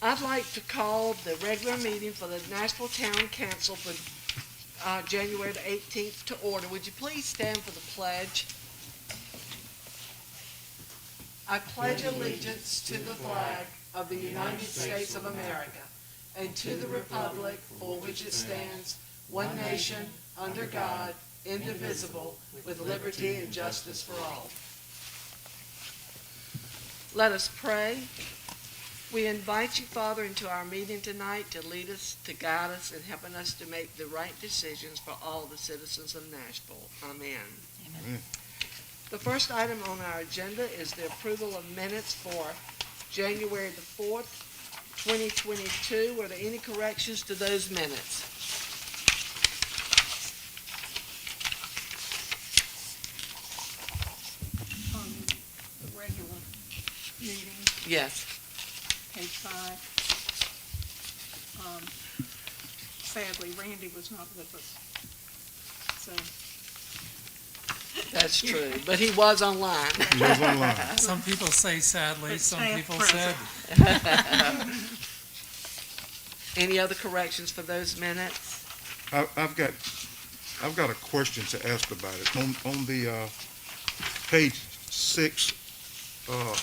I'd like to call the regular meeting for the Nashville Town Council for January the 18th to order. Would you please stand for the pledge? I pledge allegiance to the flag of the United States of America and to the republic for which it stands, one nation, under God, indivisible, with liberty and justice for all. Let us pray. We invite you, Father, into our meeting tonight to lead us, to guide us, and helping us to make the right decisions for all the citizens of Nashville. Amen. Amen. The first item on our agenda is the approval of minutes for January the 4th, 2022. Were there any corrections to those minutes? On the regular meeting, Yes. page 5. Sadly, Randy was not with us, so. That's true, but he was online. He was online. Some people say sadly, But some staff people present. said. Any other corrections for those minutes? I've got a question to ask about it. On the page 6,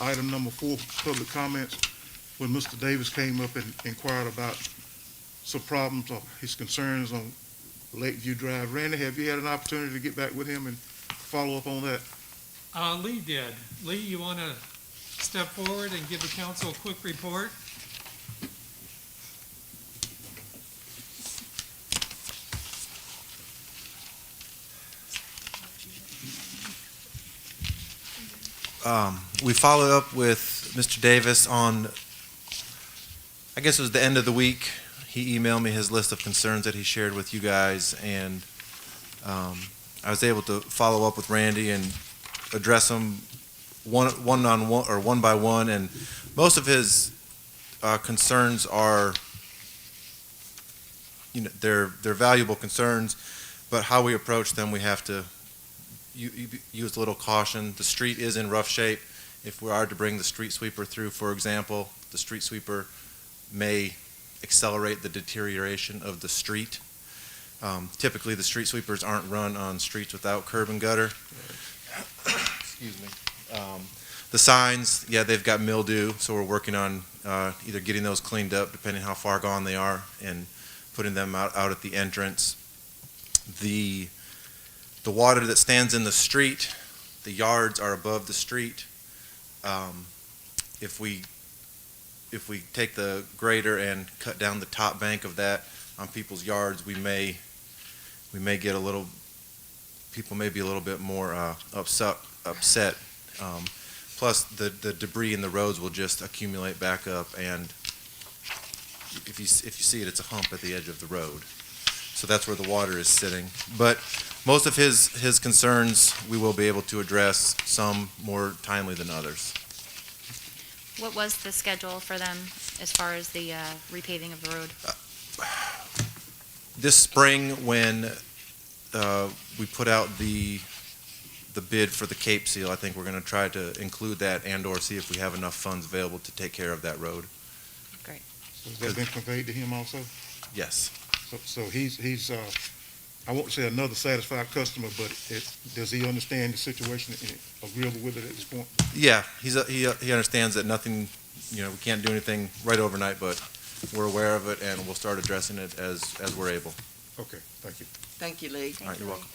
item number 4, public comments, when Mr. Davis came up and inquired about some problems or his concerns on Lakeview Drive. Randy, have you had an opportunity to get back with him and follow up on that? Lee did. Lee, you want to step forward and give the council a quick report? We followed up with Mr. Davis on, I guess it was the end of the week. He emailed me his list of concerns that he shared with you guys, and I was able to follow up with Randy and address them one or one by one. And most of his concerns are, they're valuable concerns, but how we approach them, we have to use a little caution. The street is in rough shape. If we are to bring the street sweeper through, for example, the street sweeper may accelerate the deterioration of the street. Typically, the street sweepers aren't run on streets without curb and gutter. Excuse me. The signs, yeah, they've got mildew, so we're working on either getting those cleaned up, depending how far gone they are, and putting them out at the entrance. The water that stands in the street, the yards are above the street. If we take the grader and cut down the top bank of that on people's yards, we may get a little. People may be a little bit more upset. Plus, the debris in the roads will just accumulate back up, and if you see it, it's a hump at the edge of the road. So that's where the water is sitting. But most of his concerns we will be able to address, some more timely than others. What was the schedule for them as far as the repaving of the road? This spring, when we put out the bid for the Cape Seal, I think we're going to try to include that and/or see if we have enough funds available to take care of that road. Great. So has that been conveyed to him also? Yes. So he's I won't say another satisfied customer, but does he understand the situation and agreeable with it at this point? Yeah, he understands that nothing, we can't do anything right overnight, but we're aware of it and we'll start addressing it as we're able. Okay, thank you. Thank you, Lee. All right, you're welcome.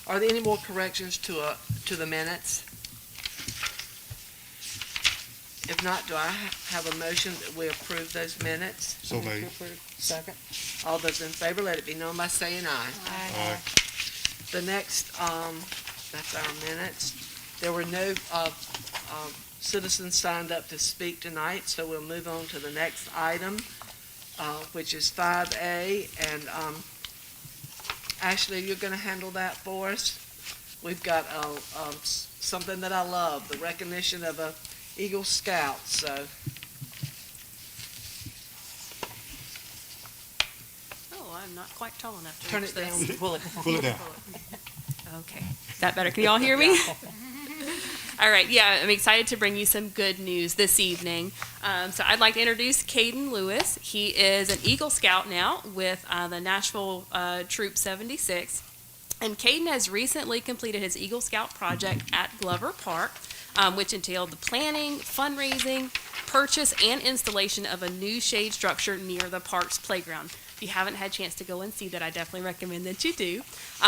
Are there any more corrections to the minutes? If not, do I have a motion that we approve those minutes? So made. Second. All those in favor, let it be known by saying aye. Aye. The next, that's our minutes. There were no citizens signed up to speak tonight, so we'll move on to the next item, which is 5A. And Ashley, you're going to handle that for us? We've got something that I love, the recognition of a Eagle Scout, so. Oh, I'm not quite tall enough to Turn reach it down, this. pull it. Pull it down. Okay, is that better? Can you all hear me? All right, yeah, I'm excited to bring you some good news this evening. So I'd like to introduce Caden Lewis. He is an Eagle Scout now with the Nashville Troop 76. And Caden has recently completed his Eagle Scout project at Glover Park, which entailed the planning, fundraising, purchase, and installation of a new shade structure near the park's playground. If you haven't had a chance to go and see that, I definitely recommend that you do.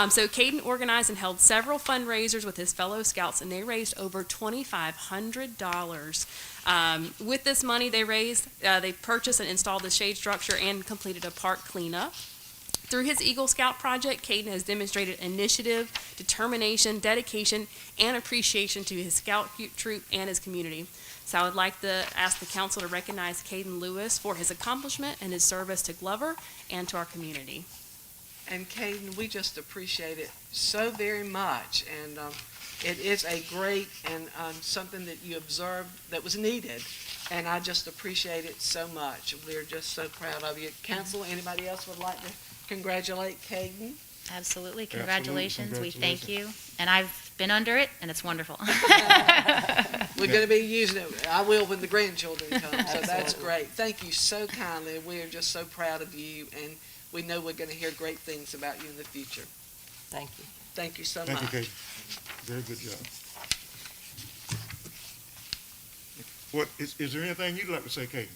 So Caden organized and held several fundraisers with his fellow scouts, and they raised over $2,500. With this money they raised, they purchased and installed the shade structure and completed a park cleanup. Through his Eagle Scout project, Caden has demonstrated initiative, determination, dedication, and appreciation to his scout troop and his community. So I would like to ask the council to recognize Caden Lewis for his accomplishment and his service to Glover and to our community. And Caden, we just appreciate it so very much, and it is a great and something that you observed that was needed, and I just appreciate it so much. We're just so proud of you. Council, anybody else would like to congratulate Caden? Absolutely. Congratulations. We thank you. And I've been under it, and it's wonderful. We're going to be using it. I will when the grandchildren come, so that's great. Thank you so kindly. We are just so proud of you, and we know we're going to hear great things about you in the future. Thank you. Thank you so Thank much. you, Kate. Very good job. What, is there anything you'd like to say, Kate?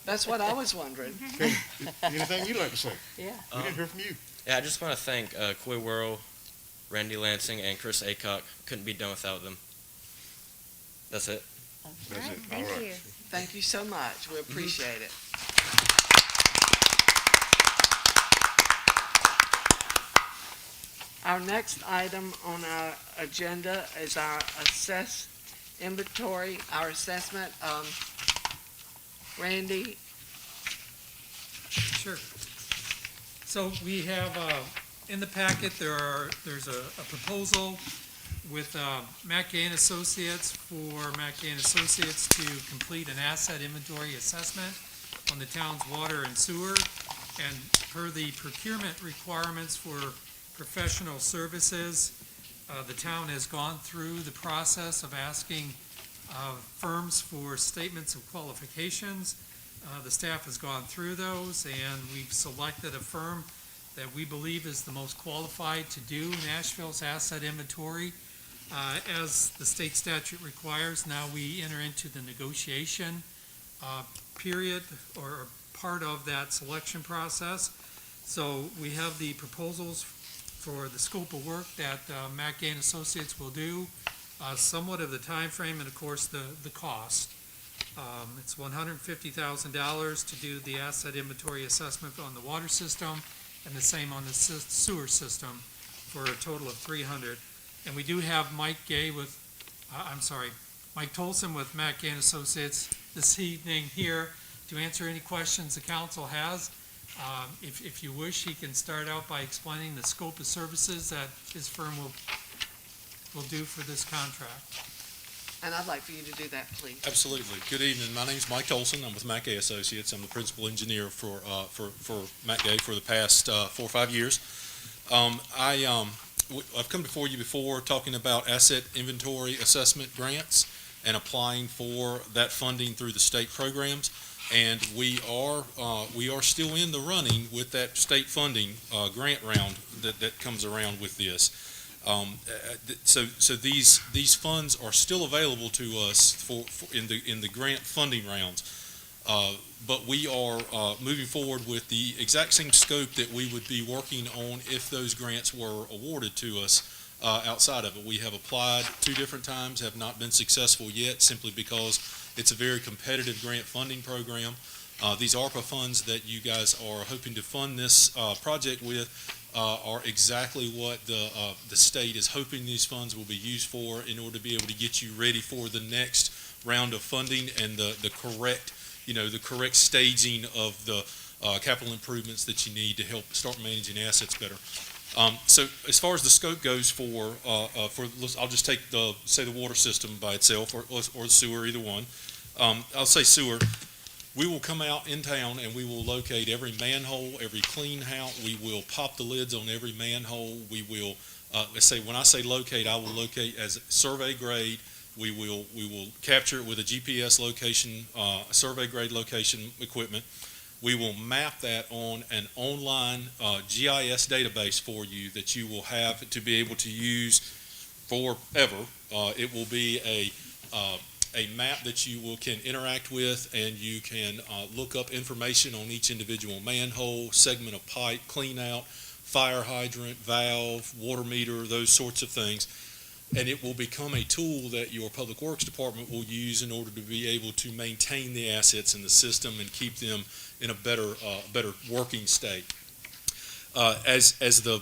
That's what I was wondering. Kate, anything you'd like to say? Yeah. We didn't hear from you. Yeah, I just want to thank Coy Worrell, Randy Lansing, and Chris Acock. Couldn't be done without them. That's it. That's it. Thank All right. you. Thank you so much. We appreciate it. Our next item on our agenda is our inventory, our assessment. Randy, Sure. So we have, in the packet, there's a proposal with Matt Gay and Associates for Matt Gay and Associates to complete an asset inventory assessment on the town's water and sewer. And per the procurement requirements for professional services, the town has gone through the process of asking firms for statements of qualifications. The staff has gone through those, and we've selected a firm that we believe is the most qualified to do Nashville's asset inventory. As the state statute requires, now we enter into the negotiation period or part of that selection process. So we have the proposals for the scope of work that Matt Gay and Associates will do, somewhat of the time frame, and of course the cost. It's $150,000 to do the asset inventory assessment on the water system and the same on the sewer system for a total of $300,000. And we do have Mike Tolson with Matt Gay and Associates this evening here to answer any questions the council has. If you wish, he can start out by explaining the scope of services that his firm will do for this contract. and I'd like for you to do that, please. Absolutely. Good evening. My name's Mike Tolson. I'm with Matt Gay Associates. I'm the principal engineer for Matt Gay for the past 4 or 5 years. I've come before you before talking about asset inventory assessment grants and applying for that funding through the state programs. And we are still in the running with that state funding grant round that comes around with this. So these funds are still available to us in the grant funding rounds. But we are moving forward with the exact same scope that we would be working on if those grants were awarded to us outside of it. We have applied 2 different times, have not been successful yet, simply because it's a very competitive grant funding program. These ARPA funds that you guys are hoping to fund this project with are exactly what the state is hoping these funds will be used for in order to be able to get you ready for the next round of funding and the correct staging of the capital improvements that you need to help start managing assets better. So as far as the scope goes I'll just take the water system by itself or the sewer, either one. I'll say sewer. We will come out in town and we will locate every manhole, every clean house. We will pop the lids on every manhole. We will let's say, when I say locate, I will locate as survey grade. We will capture it with a GPS location, survey grade location equipment. We will map that on an online GIS database for you that you will have to be able to use forever. It will be a map that you can interact with, and you can look up information on each individual manhole, segment of pipe, clean out, fire hydrant, valve, water meter, those sorts of things. And it will become a tool that your Public Works Department will use in order to be able to maintain the assets in the system and keep them in a better working state. As the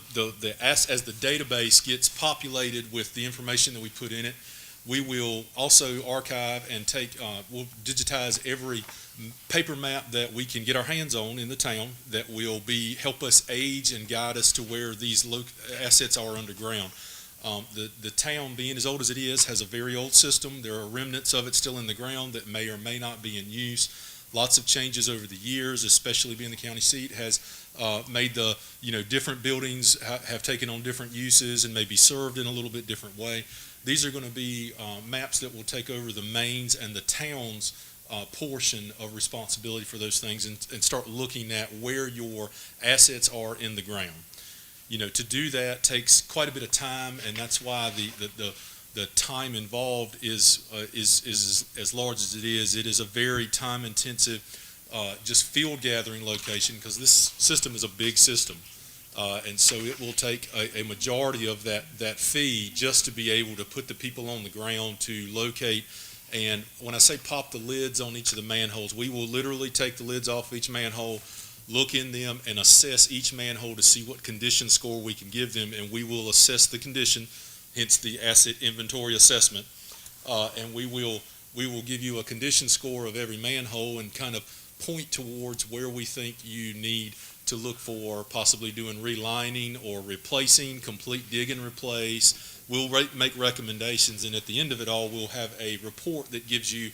database gets populated with the information that we put in it, we will also archive and we'll digitize every paper map that we can get our hands on in the town that will help us age and guide us to where these assets are underground. The town, being as old as it is, has a very old system. There are remnants of it still in the ground that may or may not be in use. Lots of changes over the years, especially being the county seat, has made the different buildings have taken on different uses and may be served in a little bit different way. These are going to be maps that will take over the mains and the town's portion of responsibility for those things, and start looking at where your assets are in the ground. To do that takes quite a bit of time, and that's why the time involved is as large as it is. It is a very time intensive, just field gathering location, because this system is a big system, and so it will take a majority of that fee just to be able to put the people on the ground to locate. And when I say pop the lids on each of the manholes, we will literally take the lids off each manhole, look in them, and assess each manhole to see what condition score we can give them, and we will assess the condition, hence the asset inventory assessment, and we will give you a condition score of every manhole and kind of point towards where we think you need to look for possibly doing relining or replacing, complete dig and replace. We'll make recommendations, and at the end of it all, we'll have a report that gives you,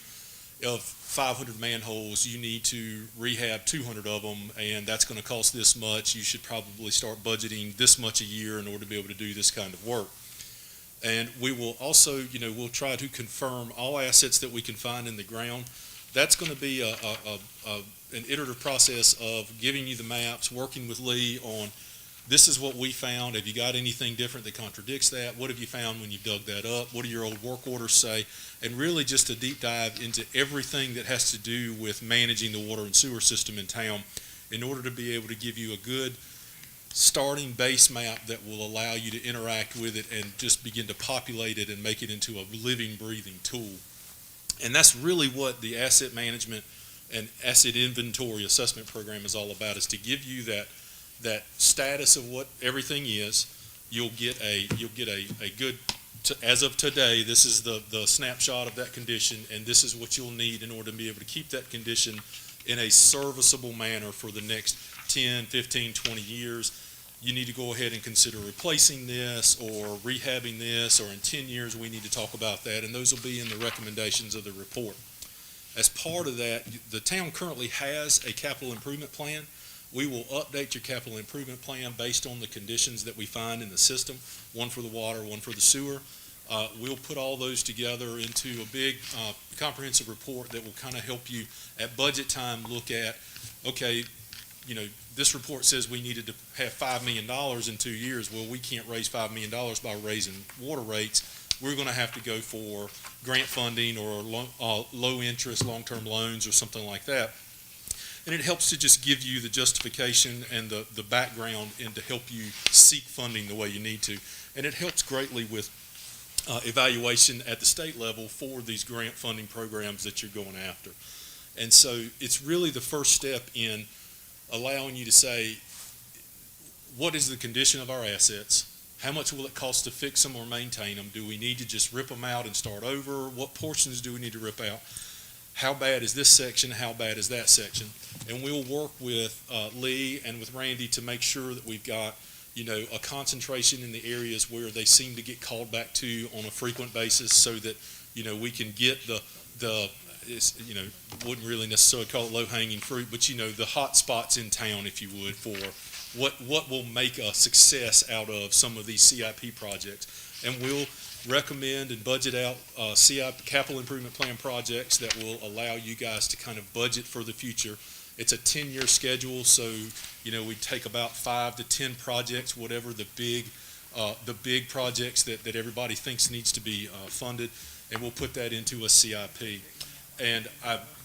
of 500 manholes, you need to rehab 200 of them, and that's going to cost this much. You should probably start budgeting this much a year in order to be able to do this kind of work. And we will also, we'll try to confirm all assets that we can find in the ground. That's going to be an iterative process of giving you the maps, working with Lee on, this is what we found. Have you got anything different that contradicts that? What have you found when you dug that up? What do your old work orders say? And really just a deep dive into everything that has to do with managing the water and sewer system in town in order to be able to give you a good starting base map that will allow you to interact with it and just begin to populate it and make it into a living, breathing tool. And that's really what the asset management and asset inventory assessment program is all about, is to give you that status of what everything is. You'll get a good, as of today, this is the snapshot of that condition, and this is what you'll need in order to be able to keep that condition in a serviceable manner for the next 10, 15, 20 years. You need to go ahead and consider replacing this or rehabbing this, or in 10 years we need to talk about that, and those will be in the recommendations of the report. As part of that, the town currently has a capital improvement plan. We will update your capital improvement plan based on the conditions that we find in the system, one for the water, one for the sewer. We'll put all those together into a big comprehensive report that will kind of help you at budget time look at, okay, this report says we needed to have $5 million in 2 years. Well, we can't raise $5 million by raising water rates. We're going to have to go for grant funding or low interest long-term loans or something like that. And it helps to just give you the justification and the background and to help you seek funding the way you need to. And it helps greatly with evaluation at the state level for these grant funding programs that you're going after. And so it's really the first step in allowing you to say, what is the condition of our assets? How much will it cost to fix them or maintain them? Do we need to just rip them out and start over? What portions do we need to rip out? How bad is this section? How bad is that section? And we'll work with Lee and with Randy to make sure that we've got, a concentration in the areas where they seem to get called back to on a frequent basis, so that, we can get the is, wouldn't really necessarily call it low-hanging fruit, but the hot spots in town, if you would, for what will make a success out of some of these CIP projects. And we'll recommend and budget out CIP, capital improvement plan projects that will allow you guys to kind of budget for the future. It's a 10-year schedule, so we take about 5 to 10 projects, whatever the big projects that everybody thinks needs to be funded, and we'll put that into a CIP. And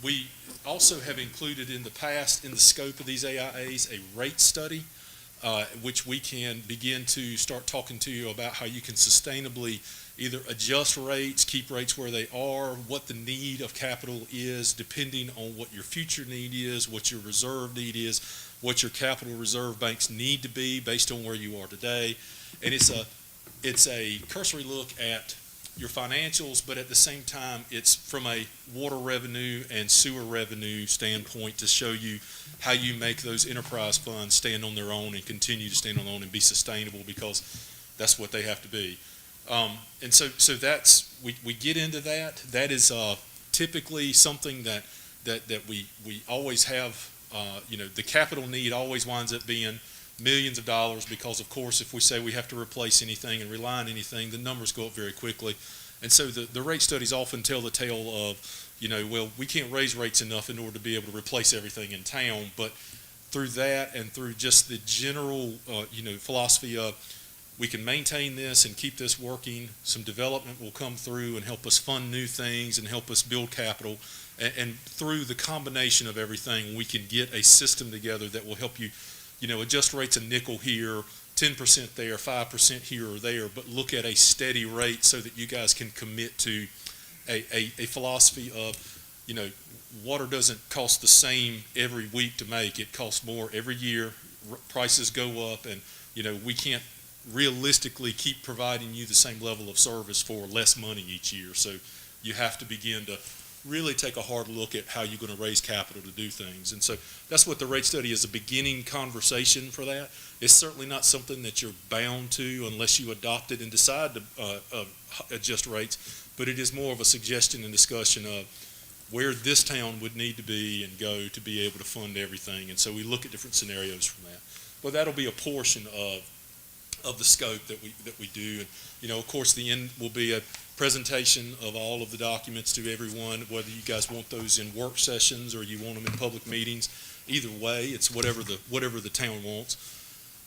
we also have included in the past, in the scope of these AIAs, a rate study, which we can begin to start talking to you about how you can sustainably either adjust rates, keep rates where they are, what the need of capital is, depending on what your future need is, what your reserve need is, what your capital reserve banks need to be based on where you are today. And it's a cursory look at your financials, but at the same time, it's from a water revenue and sewer revenue standpoint to show you how you make those enterprise funds stand on their own and continue to stand on their own and be sustainable, because that's what they have to be. And so that's, we get into that. That is typically something that we always have, the capital need always winds up being millions of dollars, because of course if we say we have to replace anything and rely on anything, the numbers go up very quickly. And so the rate studies often tell the tale of, well, we can't raise rates enough in order to be able to replace everything in town. But through that and through just the general philosophy of, we can maintain this and keep this working, some development will come through and help us fund new things and help us build capital. And through the combination of everything, we can get a system together that will help you, adjust rates a nickel here, 10% there, 5% here or there, but look at a steady rate so that you guys can commit to a philosophy of, water doesn't cost the same every week to make. It costs more every year. Prices go up, and, we can't realistically keep providing you the same level of service for less money each year. So you have to begin to really take a hard look at how you're going to raise capital to do things. And so that's what the rate study is, a beginning conversation for that. It's certainly not something that you're bound to unless you adopt it and decide to adjust rates, but it is more of a suggestion and discussion of where this town would need to be and go to be able to fund everything. And so we look at different scenarios from that. Well, that'll be a portion of the scope that we do. And, of course, the end will be a presentation of all of the documents to everyone, whether you guys want those in work sessions or you want them in public meetings. Either way, it's whatever the town wants.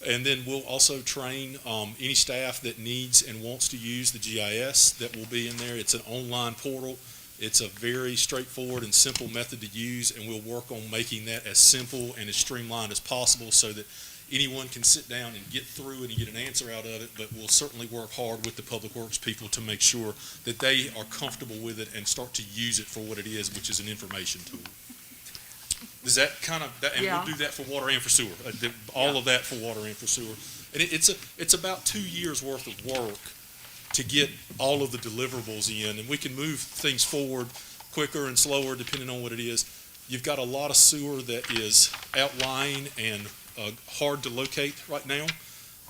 And then we'll also train any staff that needs and wants to use the GIS that will be in there. It's an online portal. It's a very straightforward and simple method to use, and we'll work on making that as simple and as streamlined as possible so that anyone can sit down and get through it and get an answer out of it. But we'll certainly work hard with the Public Works people to make sure that they are comfortable with it and start to use it for what it is, which is an information tool. Is that kind of that? And Yeah. we'll do that for water and for sewer. All of that for water and for sewer. And it's about 2 years worth of work to get all of the deliverables in, and we can move things forward quicker and slower depending on what it is. You've got a lot of sewer that is outlying and hard to locate right now.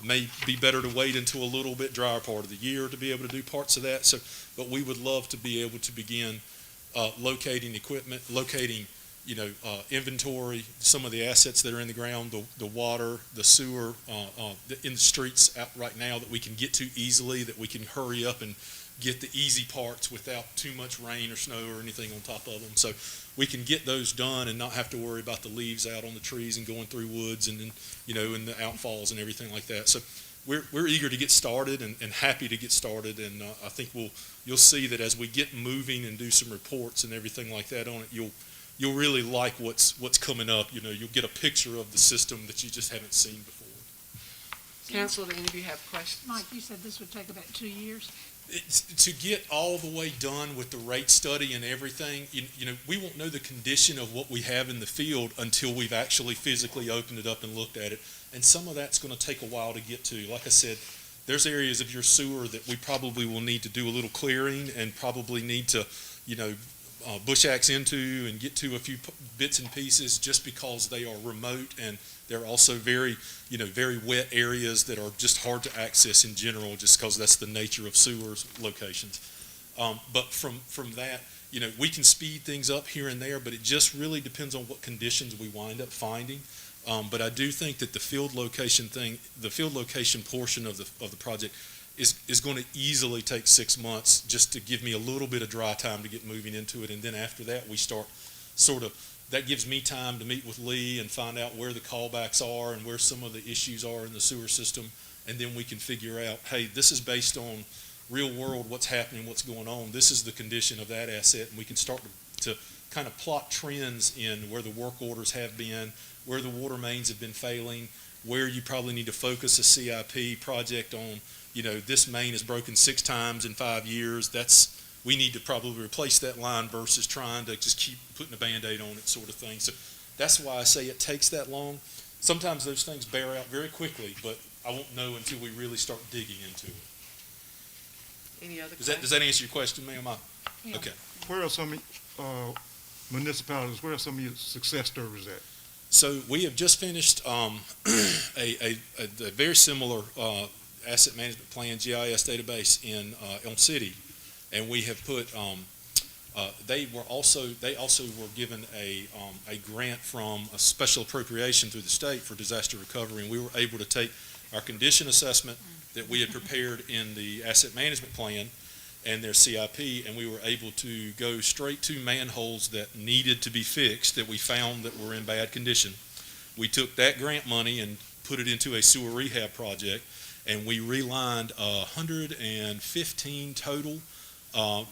May be better to wait until a little bit drier part of the year to be able to do parts of that. So, but we would love to be able to begin locating equipment, locating inventory, some of the assets that are in the ground, the water, the sewer, in the streets out right now that we can get to easily, that we can hurry up and get the easy parts without too much rain or snow or anything on top of them. So we can get those done and not have to worry about the leaves out on the trees and going through woods and then, and the outfalls and everything like that. So we're eager to get started and happy to get started. And I think you'll see that as we get moving and do some reports and everything like that on it, you'll really like what's coming up. You'll get a picture of the system that you just haven't seen before. Council, do any of you have questions? Mike, you said this would take about 2 years? It's to get all the way done with the rate study and everything. We won't know the condition of what we have in the field until we've actually physically opened it up and looked at it. And some of that's going to take a while to get to. Like I said, there's areas of your sewer that we probably will need to do a little clearing and probably need to, bush axe into and get to a few bits and pieces just because they are remote, and they're also very wet areas that are just hard to access in general just because that's the nature of sewers locations. But from that, we can speed things up here and there, but it just really depends on what conditions we wind up finding. But I do think that the field location portion of the project is going to easily take 6 months just to give me a little bit of dry time to get moving into it. And then after that, we start that gives me time to meet with Lee and find out where the callbacks are and where some of the issues are in the sewer system. And then we can figure out, hey, this is based on real world, what's happening, what's going on. This is the condition of that asset. And we can start to kind of plot trends in where the work orders have been, where the water mains have been failing, where you probably need to focus a CIP project on, this main is broken 6 times in 5 years. We need to probably replace that line versus trying to just keep putting a Band-Aid on it sort of thing. So that's why I say it takes that long. Sometimes those things bear out very quickly, but I won't know until we really start digging into it. Any other Does questions? that answer your question, ma'am? Yeah. Okay. Where are some municipalities, where are some of your success stories at? So we have just finished a very similar asset management plan GIS database in Elm City, and we have put. They also were given a grant from a special appropriation through the state for disaster recovery, and we were able to take our condition assessment that we had prepared in the asset management plan and their CIP, and we were able to go straight to manholes that needed to be fixed that we found that were in bad condition. We took that grant money and put it into a sewer rehab project, and we relined 115 total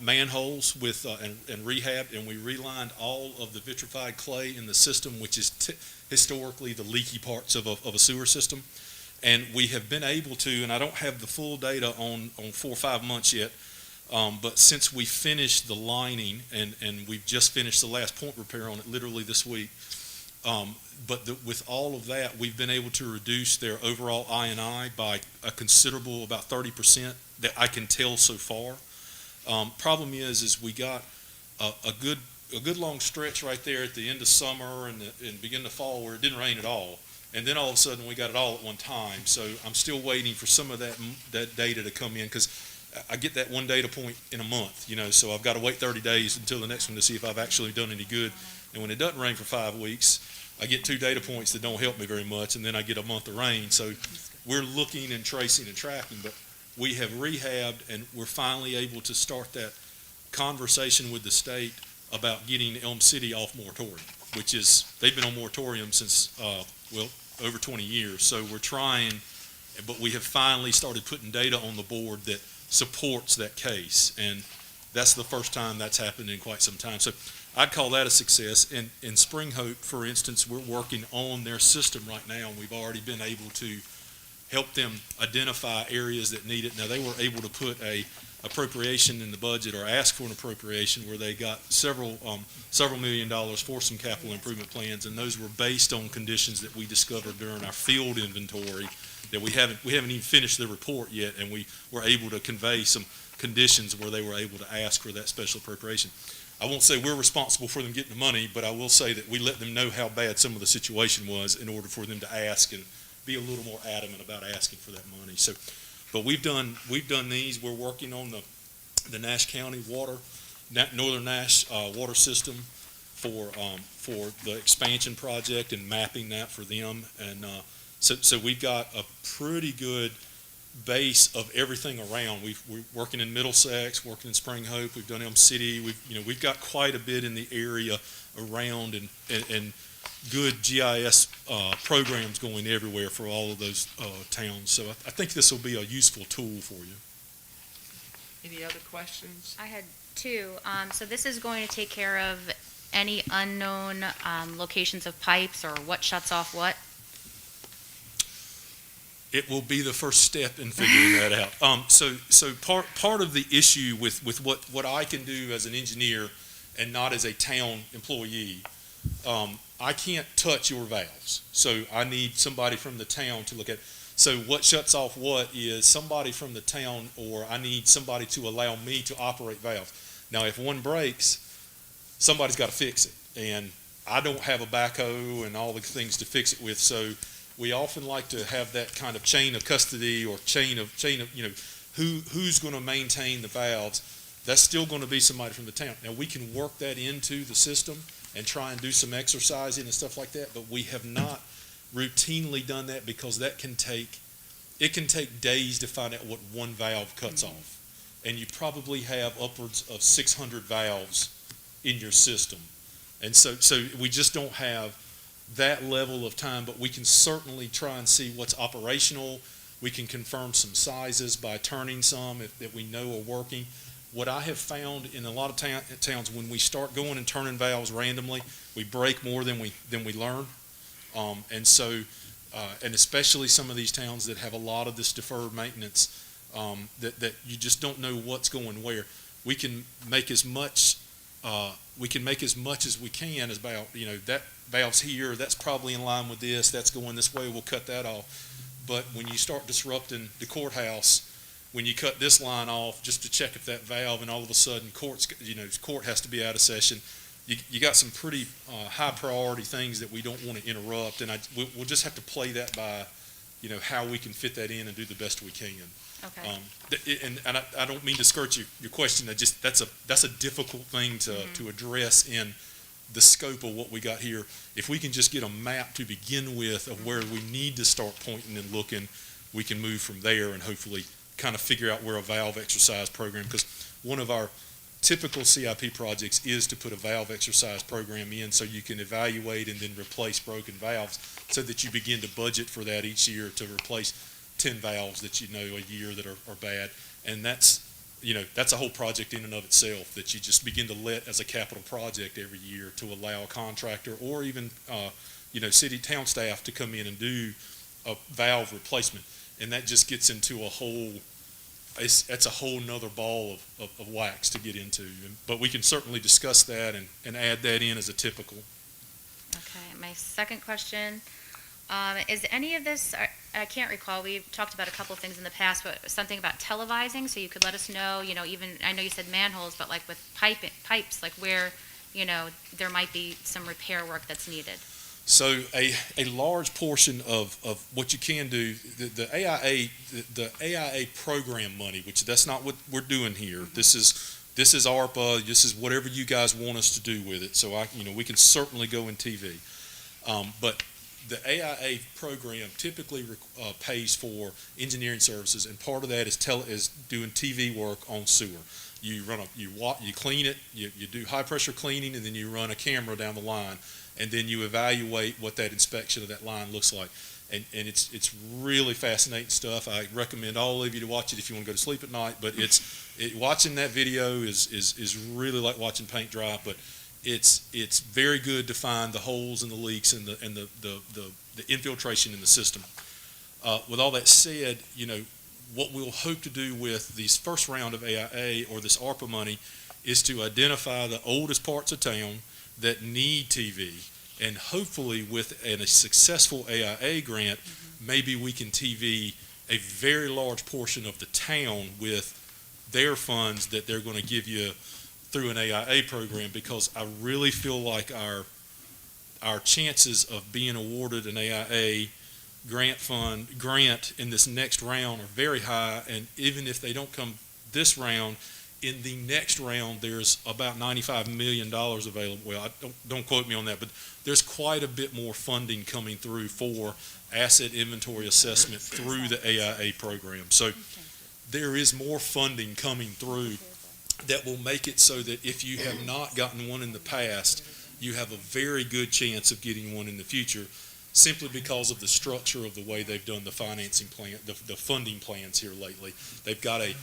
manholes with and rehabbed, and we relined all of the vitrified clay in the system, which is historically the leaky parts of a sewer system. And we have been able to, and I don't have the full data on 4 or 5 months yet, but since we finished the lining, and we've just finished the last point repair on it literally this week, with all of that, we've been able to reduce their overall I&I by a considerable, about 30% that I can tell so far. Problem is we got a good long stretch right there at the end of summer and beginning of fall where it didn't rain at all. And then all of a sudden we got it all at one time. So I'm still waiting for some of that data to come in, because I get that one data point in a month, so I've got to wait 30 days until the next one to see if I've actually done any good. And when it doesn't rain for 5 weeks, I get 2 data points that don't help me very much, and then I get a month of rain. So we're looking and tracing and tracking, but we have rehabbed, and we're finally able to start that conversation with the state about getting Elm City off moratorium, which is, they've been on moratorium since, over 20 years. So we're trying, but we have finally started putting data on the board that supports that case, and that's the first time that's happened in quite some time. So I'd call that a success. In Spring Hope, for instance, we're working on their system right now, and we've already been able to help them identify areas that need it. Now, they were able to put a appropriation in the budget, or ask for an appropriation, where they got several $1 million for some capital improvement plans, and those were based on conditions that we discovered during our field inventory that we haven't even finished the report yet, and we were able to convey some conditions where they were able to ask for that special appropriation. I won't say we're responsible for them getting the money, but I will say that we let them know how bad some of the situation was in order for them to ask and be a little more adamant about asking for that money. So, but we've done these. We're working on the Nash County Northern Nash water system for the expansion project and mapping that for them. And so we've got a pretty good base of everything around. We're working in Middlesex, working in Spring Hope. We've done Elm City. We've got quite a bit in the area around, and good GIS programs going everywhere for all of those towns. So I think this will be a useful tool for you. Any other questions? I had 2. So this is going to take care of any unknown locations of pipes, or what shuts off what? It will be the first step in figuring that out. So part of the issue with what I can do as an engineer and not as a town employee, I can't touch your valves. So I need somebody from the town to look at. So what shuts off what is somebody from the town, or I need somebody to allow me to operate valves. Now, if one breaks, somebody's got to fix it, and I don't have a backhoe and all the things to fix it with. So we often like to have that kind of chain of custody, or chain of who's going to maintain the valves. that's still going to be somebody from the town. Now, we can work that into the system and try and do some exercising and stuff like that, but we have not routinely done that because it can take days to find out what one valve cuts off. And you probably have upwards of 600 valves in your system. And so we just don't have that level of time, but we can certainly try and see what's operational. We can confirm some sizes by turning some that we know are working. What I have found in a lot of towns, when we start going and turning valves randomly, we break more than we learn. And especially some of these towns that have a lot of this deferred maintenance, that you just don't know what's going where. We can make as much as we can as about, that valve's here, that's probably in line with this, that's going this way, we'll cut that off. But when you start disrupting the courthouse, when you cut this line off just to check if that valve, and all of a sudden court has to be out of session, you got some pretty high priority things that we don't want to interrupt, and we'll just have to play that by, how we can fit that in and do the best we can. Okay. And I don't mean to skirt your question. That's a difficult thing to address in the scope of what we got here. If we can just get a map to begin with of where we need to start pointing and looking, we can move from there and hopefully kind of figure out where a valve exercise program, because one of our typical CIP projects is to put a valve exercise program in so you can evaluate and then replace broken valves, so that you begin to budget for that each year to replace 10 valves that a year that are bad. And that's a whole project in and of itself that you just begin to let as a capital project every year to allow a contractor or even city town staff to come in and do a valve replacement. And that just gets into that's a whole nother ball of wax to get into. But we can certainly discuss that and add that in as a typical. Okay, my second question, is any of this, I can't recall, we've talked about a couple of things in the past, but something about televising, so you could let us know, even, I know you said manholes, but like with pipes, like where, there might be some repair work that's needed. So a large portion of what you can do, the AIA program money, which that's not what we're doing here. This is ARPA. This is whatever you guys want us to do with it. So we can certainly go in TV. But the AIA program typically pays for engineering services, and part of that is doing TV work on sewer. You clean it, you do high pressure cleaning, and then you run a camera down the line. And then you evaluate what that inspection of that line looks like. And it's really fascinating stuff. I recommend all of you to watch it if you want to go to sleep at night. But watching that video is really like watching paint dry. But it's very good to find the holes and the leaks and the infiltration in the system. With all that said, what we'll hope to do with this first round of AIA or this ARPA money is to identify the oldest parts of town that need TV, and hopefully with a successful AIA grant, maybe we can TV a very large portion of the town with their funds that they're going to give you through an AIA program, because I really feel like our chances of being awarded an AIA grant in this next round are very high, and even if they don't come this round, in the next round, there's about $95 million available. Well, don't quote me on that, but there's quite a bit more funding coming through for asset inventory assessment through the AIA program. So there is more funding coming through that will make it so that if you have not gotten one in the past, you have a very good chance of getting one in the future, simply because of the structure of the way they've done the financing plan, the funding plans here lately. They've got a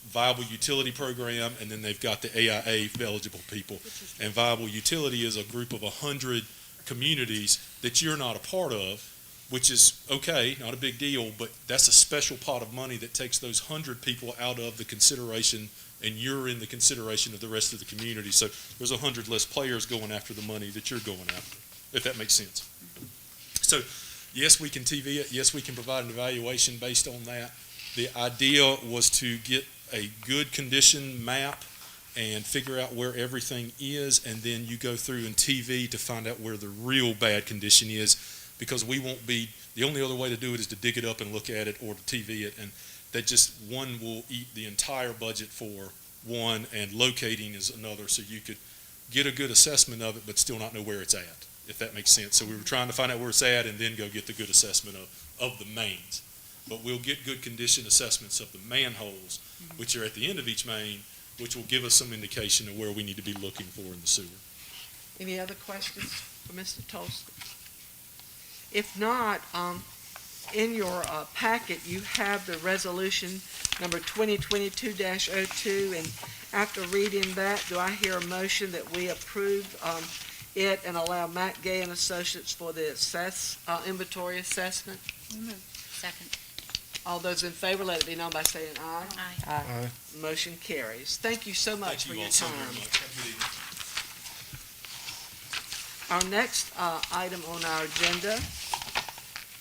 viable utility program, and then they've got the AIA eligible people. And viable utility is a group of 100 communities that you're not a part of, which is okay, not a big deal, but that's a special pot of money that takes those 100 people out of the consideration, and you're in the consideration of the rest of the community. So there's 100 less players going after the money that you're going after, if that makes sense. So yes, we can TV it. Yes, we can provide an evaluation based on that. The idea was to get a good condition map and figure out where everything is, and then you go through and TV to find out where the real bad condition is, because we won't be, the only other way to do it is to dig it up and look at it, or to TV it, and that just one will eat the entire budget for one, and locating is another, so you could get a good assessment of it, but still not know where it's at, if that makes sense. So we were trying to find out where it's at and then go get the good assessment of the mains. But we'll get good condition assessments of the manholes, which are at the end of each main, which will give us some indication of where we need to be looking for in the sewer. Any other questions for Mr. Tolston? If not, in your packet, you have the resolution number 2022-02, and after reading that, do I hear a motion that we approve it and allow Matt Gay and Associates for the inventory assessment? Second. All those in favor, let it be known by saying aye. Aye. Aye. Motion carries. Thank you so much Thank for you your all so time. very much. Have a good evening. Our next item on our agenda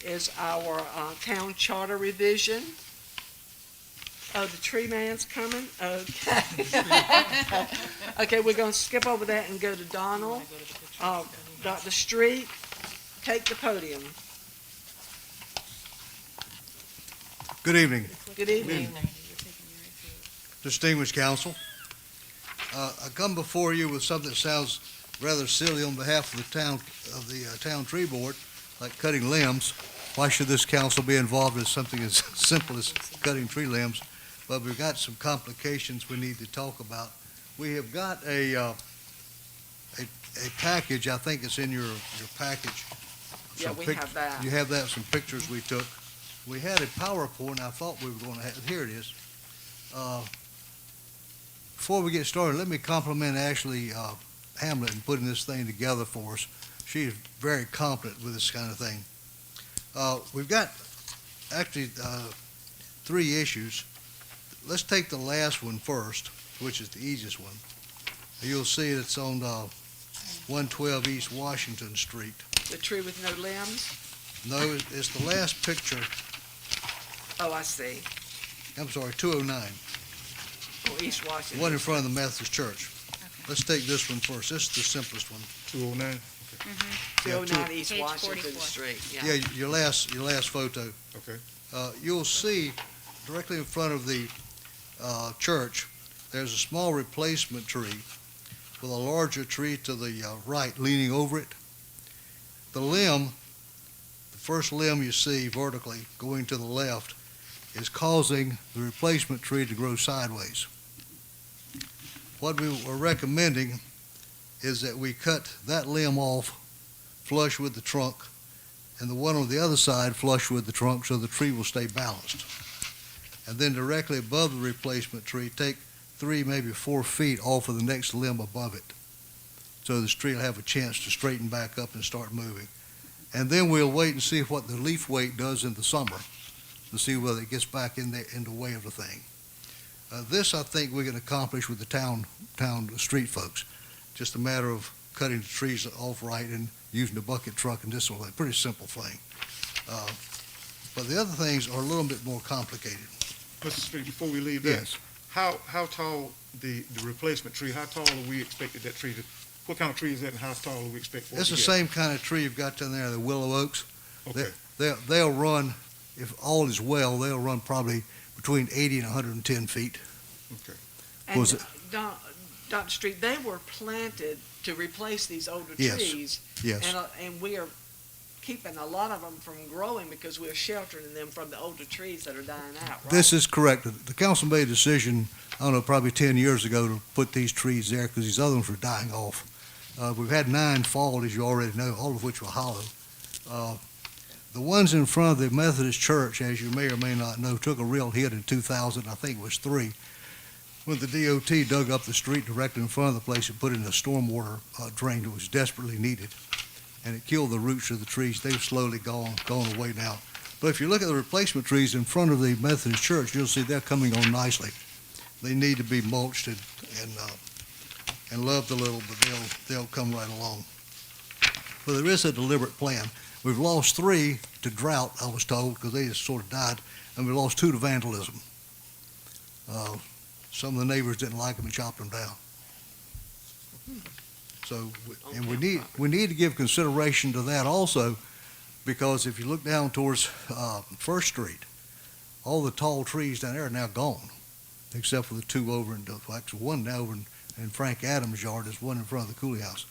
is our town charter revision. Oh, the tree man's coming? Okay. Okay, we're going to skip over that and go to Donald. Dr. Street, take the podium. Good evening, Good evening. distinguished council. I come before you with something that sounds rather silly on behalf of the town tree board, like cutting limbs. Why should this council be involved in something as simple as cutting tree limbs? But we've got some complications we need to talk about. We have got a package, I think it's in your package. Yeah, Some we pic- have that. You have that, some pictures we took. We had a PowerPoint, I thought we were going to have, here it is. Before we get started, let me compliment Ashley Hamlet in putting this thing together for us. She is very competent with this kind of thing. We've got actually 3 issues. Let's take the last one first, which is the easiest one. You'll see it's on 112 East Washington Street. The tree with no limbs? No, it's the last picture. Oh, I see. I'm sorry, 209. Oh, East The Washington. one in front of the Methodist Church. Let's take this one first. This is the simplest one. 209? 209 East Page Washington 44. Street, Yeah, your last photo. Okay. You'll see directly in front of the church, there's a small replacement tree with a larger tree to the right leaning over it. The first limb you see vertically going to the left is causing the replacement tree to grow sideways. What we were recommending is that we cut that limb off flush with the trunk, and the one on the other side flush with the trunk so the tree will stay balanced. And then directly above the replacement tree, take 3, maybe 4 feet off of the next limb above it. So this tree will have a chance to straighten back up and start moving. And then we'll wait and see what the leaf weight does in the summer to see whether it gets back in the way of the thing. This, I think, we can accomplish with the town street folks. Just a matter of cutting the trees off right and using the bucket truck and this sort of thing. Pretty simple thing. But the other things are a little bit more complicated. Mr. Street, before we leave that, Yes. how tall the replacement tree, how tall are we expected that tree to, what kind of tree is that and how tall are we expecting? It's the same kind of tree you've got down there, the willow oaks. Okay, They'll run, if all is well, they'll run probably between 80 and 110 feet. okay. And Was it- Dr. Street, they were planted to replace these older Yes. trees. Yes. And we are keeping a lot of them from growing because we're sheltering them from the older trees that are dying out, right? This is correct. The council made a decision, I don't know, probably 10 years ago to put these trees there because these other ones were dying off. We've had 9 fall, as you already know, all of which were hollow. The ones in front of the Methodist Church, as you may or may not know, took a real hit in 2000, I think it was 3, when the DOT dug up the street directly in front of the place and put in a stormwater drain that was desperately needed. And it killed the roots of the trees. They've slowly gone away now. But if you look at the replacement trees in front of the Methodist Church, you'll see they're coming on nicely. They need to be mulched and loved a little, but they'll come right along. But there is a deliberate plan. We've lost 3 to drought, I was told, because they just sort of died, and we lost 2 to vandalism. Some of the neighbors didn't like them and chopped them down. So, we need to give consideration to that also, because if you look down towards First Street, all the tall trees down there are now gone. except for the two over in, actually one now over in Frank Adams' yard, there's one in front of the Cooley House.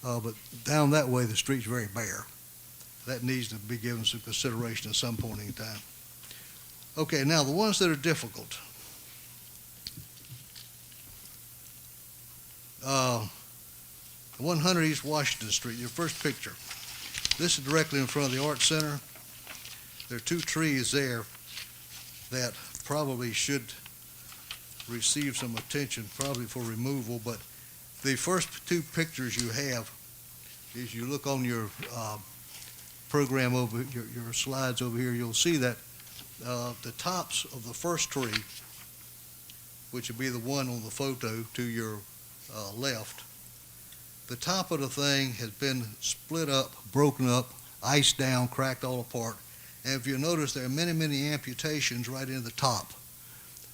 But down that way, the street's very bare. That needs to be given some consideration at some point in time. Okay, now the ones that are difficult. 100 East Washington Street, your first picture. This is directly in front of the Art Center. There are two trees there that probably should receive some attention, probably for removal, but the first two pictures you have is you look on your program over, your slides over here, you'll see that the tops of the first tree, which would be the one on the photo to your left, the top of the thing has been split up, broken up, iced down, cracked all apart. And if you notice, there are many, many amputations right in the top.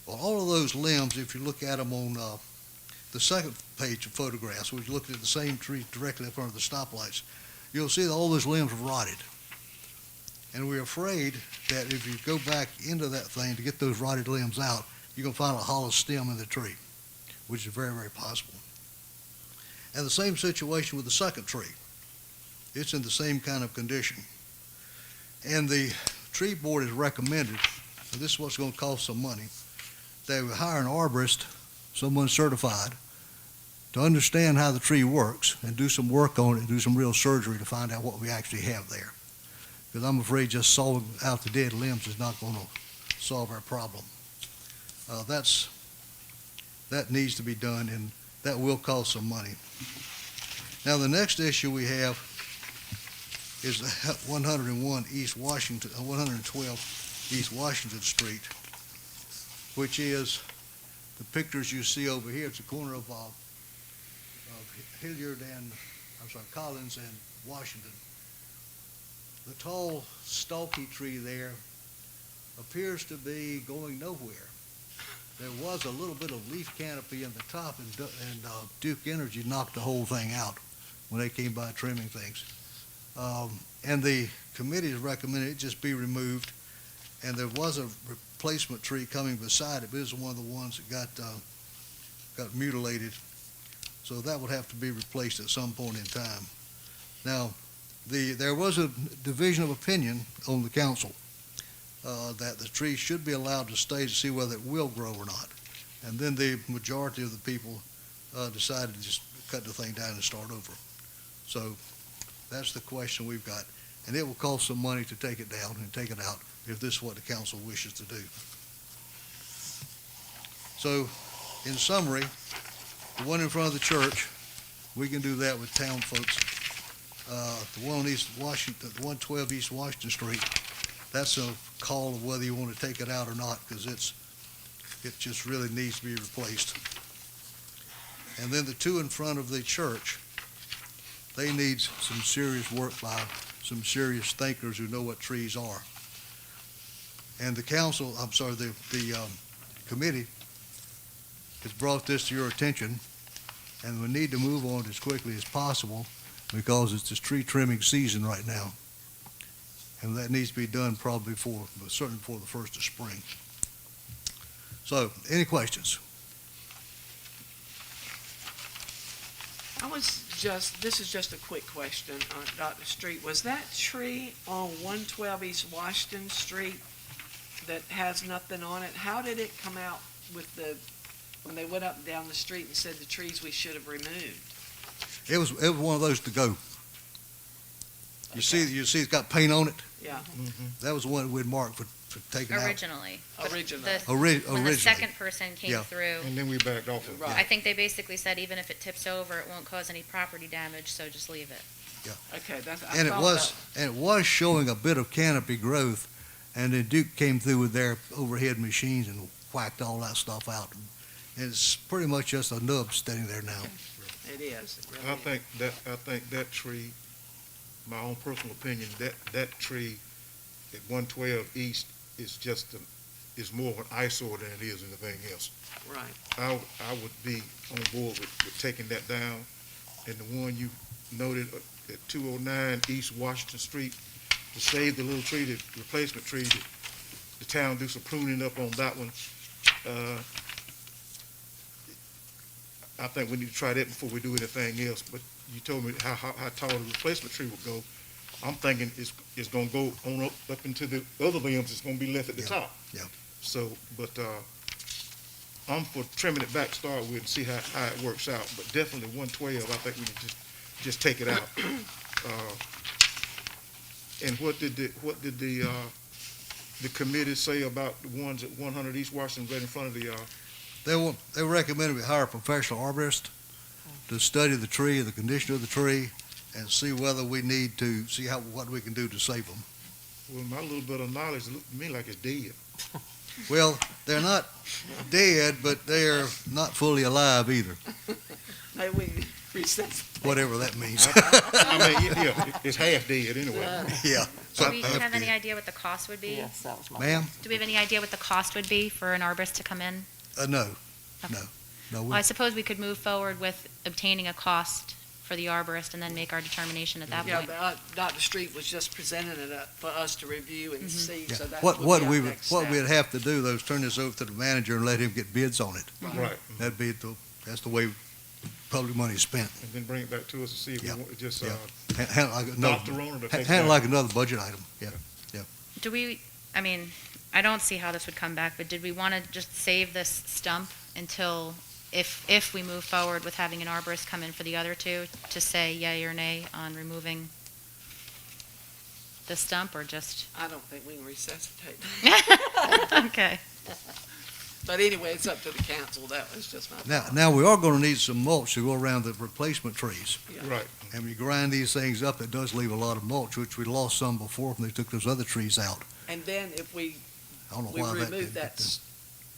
Well, all of those limbs, if you look at them on the second page of photographs, which you're looking at the same tree directly in front of the stoplights, you'll see that all those limbs are rotted. And we're afraid that if you go back into that thing to get those rotted limbs out, you're going to find a hollow stem in the tree, which is very, very possible. And the same situation with the second tree. It's in the same kind of condition. And the tree board has recommended, and this is what's going to cost some money, they would hire an arborist, someone certified, to understand how the tree works and do some work on it and do some real surgery to find out what we actually have there. Because I'm afraid just sawing out the dead limbs is not going to solve our problem. That needs to be done, and that will cost some money. Now, the next issue we have is 101 East Washington, 112 East Washington Street, which is the pictures you see over here. It's the corner of Hilliard and, Collins and Washington. The tall, stalky tree there appears to be going nowhere. There was a little bit of leaf canopy in the top, and Duke Energy knocked the whole thing out when they came by trimming things. And the committee has recommended it just be removed, and there was a replacement tree coming beside it, but it was one of the ones that got mutilated, so that would have to be replaced at some point in time. Now, there was a division of opinion on the council that the tree should be allowed to stay to see whether it will grow or not. And then the majority of the people decided to just cut the thing down and start over. So that's the question we've got. And it will cost some money to take it down and take it out if this is what the council wishes to do. So, in summary, the one in front of the church, we can do that with town folks. The one on East Washington, the 112 East Washington Street, that's a call of whether you want to take it out or not, because it just really needs to be replaced. And then the two in front of the church, they need some serious work by some serious thinkers who know what trees are. And the council, the committee has brought this to your attention, and we need to move on as quickly as possible because it's this tree trimming season right now. And that needs to be done probably certainly before the first of spring. So, any questions? This is just a quick question on Dr. Street. Was that tree on 112 East Washington Street that has nothing on it? How did it come out when they went up and down the street and said the trees we should have removed? It was one of those to go. You see it's got paint on it? Yeah. That was the one we'd marked for taking out. Originally. Originally. When the second person came through, And then we backed off of it. I think they basically said even if it tips over, it won't cause any property damage, so just leave it. Okay, And it was showing a bit of canopy growth, and then Duke came through with their overhead machines and whacked all that stuff out. And it's pretty much just a nub standing there now. It is. It really I is. think that tree, my own personal opinion, that tree at 112 East is more of an eyesore than it is anything else. Right. I would be on board with taking that down. And the one you noted at 209 East Washington Street, to save the little tree, the replacement tree, the town do some pruning up on that one. I think we need to try that before we do anything else, but you told me how tall the replacement tree would go. I'm thinking it's gonna go on up into the other limbs, it's gonna be left at the Yeah, top. yeah. So, but, I'm for trimming it back, to start with, and see how it works out, but definitely 112, I think we can just take it out. And what did the committee say about the ones at 100 East Washington right in front of the, They recommended we hire a professional arborist to study the tree, the condition of the tree, and see whether we need to, see what we can do to save them. well, my little bit of knowledge looked to me like it's dead. Well, they're not dead, but they're not fully alive either, Maybe we recess. whatever that means. I mean, yeah, it's half dead anyway. Yeah. Do we have any idea what the cost would be? Yes, that was my. Ma'am? Do we have any idea what the cost would be for an arborist to come in? No. Okay. No, Well, I suppose we could move forward with obtaining a cost for the arborist and then make our determination at that Yeah, point. but Dr. Street was just presenting it up for us to review and see, yeah. so that What would be our we next what step. we'd have to do though is turn this over to the manager and let him get bids on it. Right. That's the way public money is spent. And then bring it back to us to see if we Yeah. want to just, Yeah. Handle like adopt the owner to take it handle out. like another budget item, yeah. Do we, I mean, I don't see how this would come back, but did we want to just save this stump until, if we move forward with having an arborist come in for the other two, to say yay or nay on removing the stump, or just? I don't think we can resuscitate. Okay. But anyway, it's up to the council. That was just my. Now, we are gonna need some mulch to go around the replacement trees. Right. And when you grind these things up, it does leave a lot of mulch, which we lost some before when they took those other trees out. And then if we I don't know we why that. remove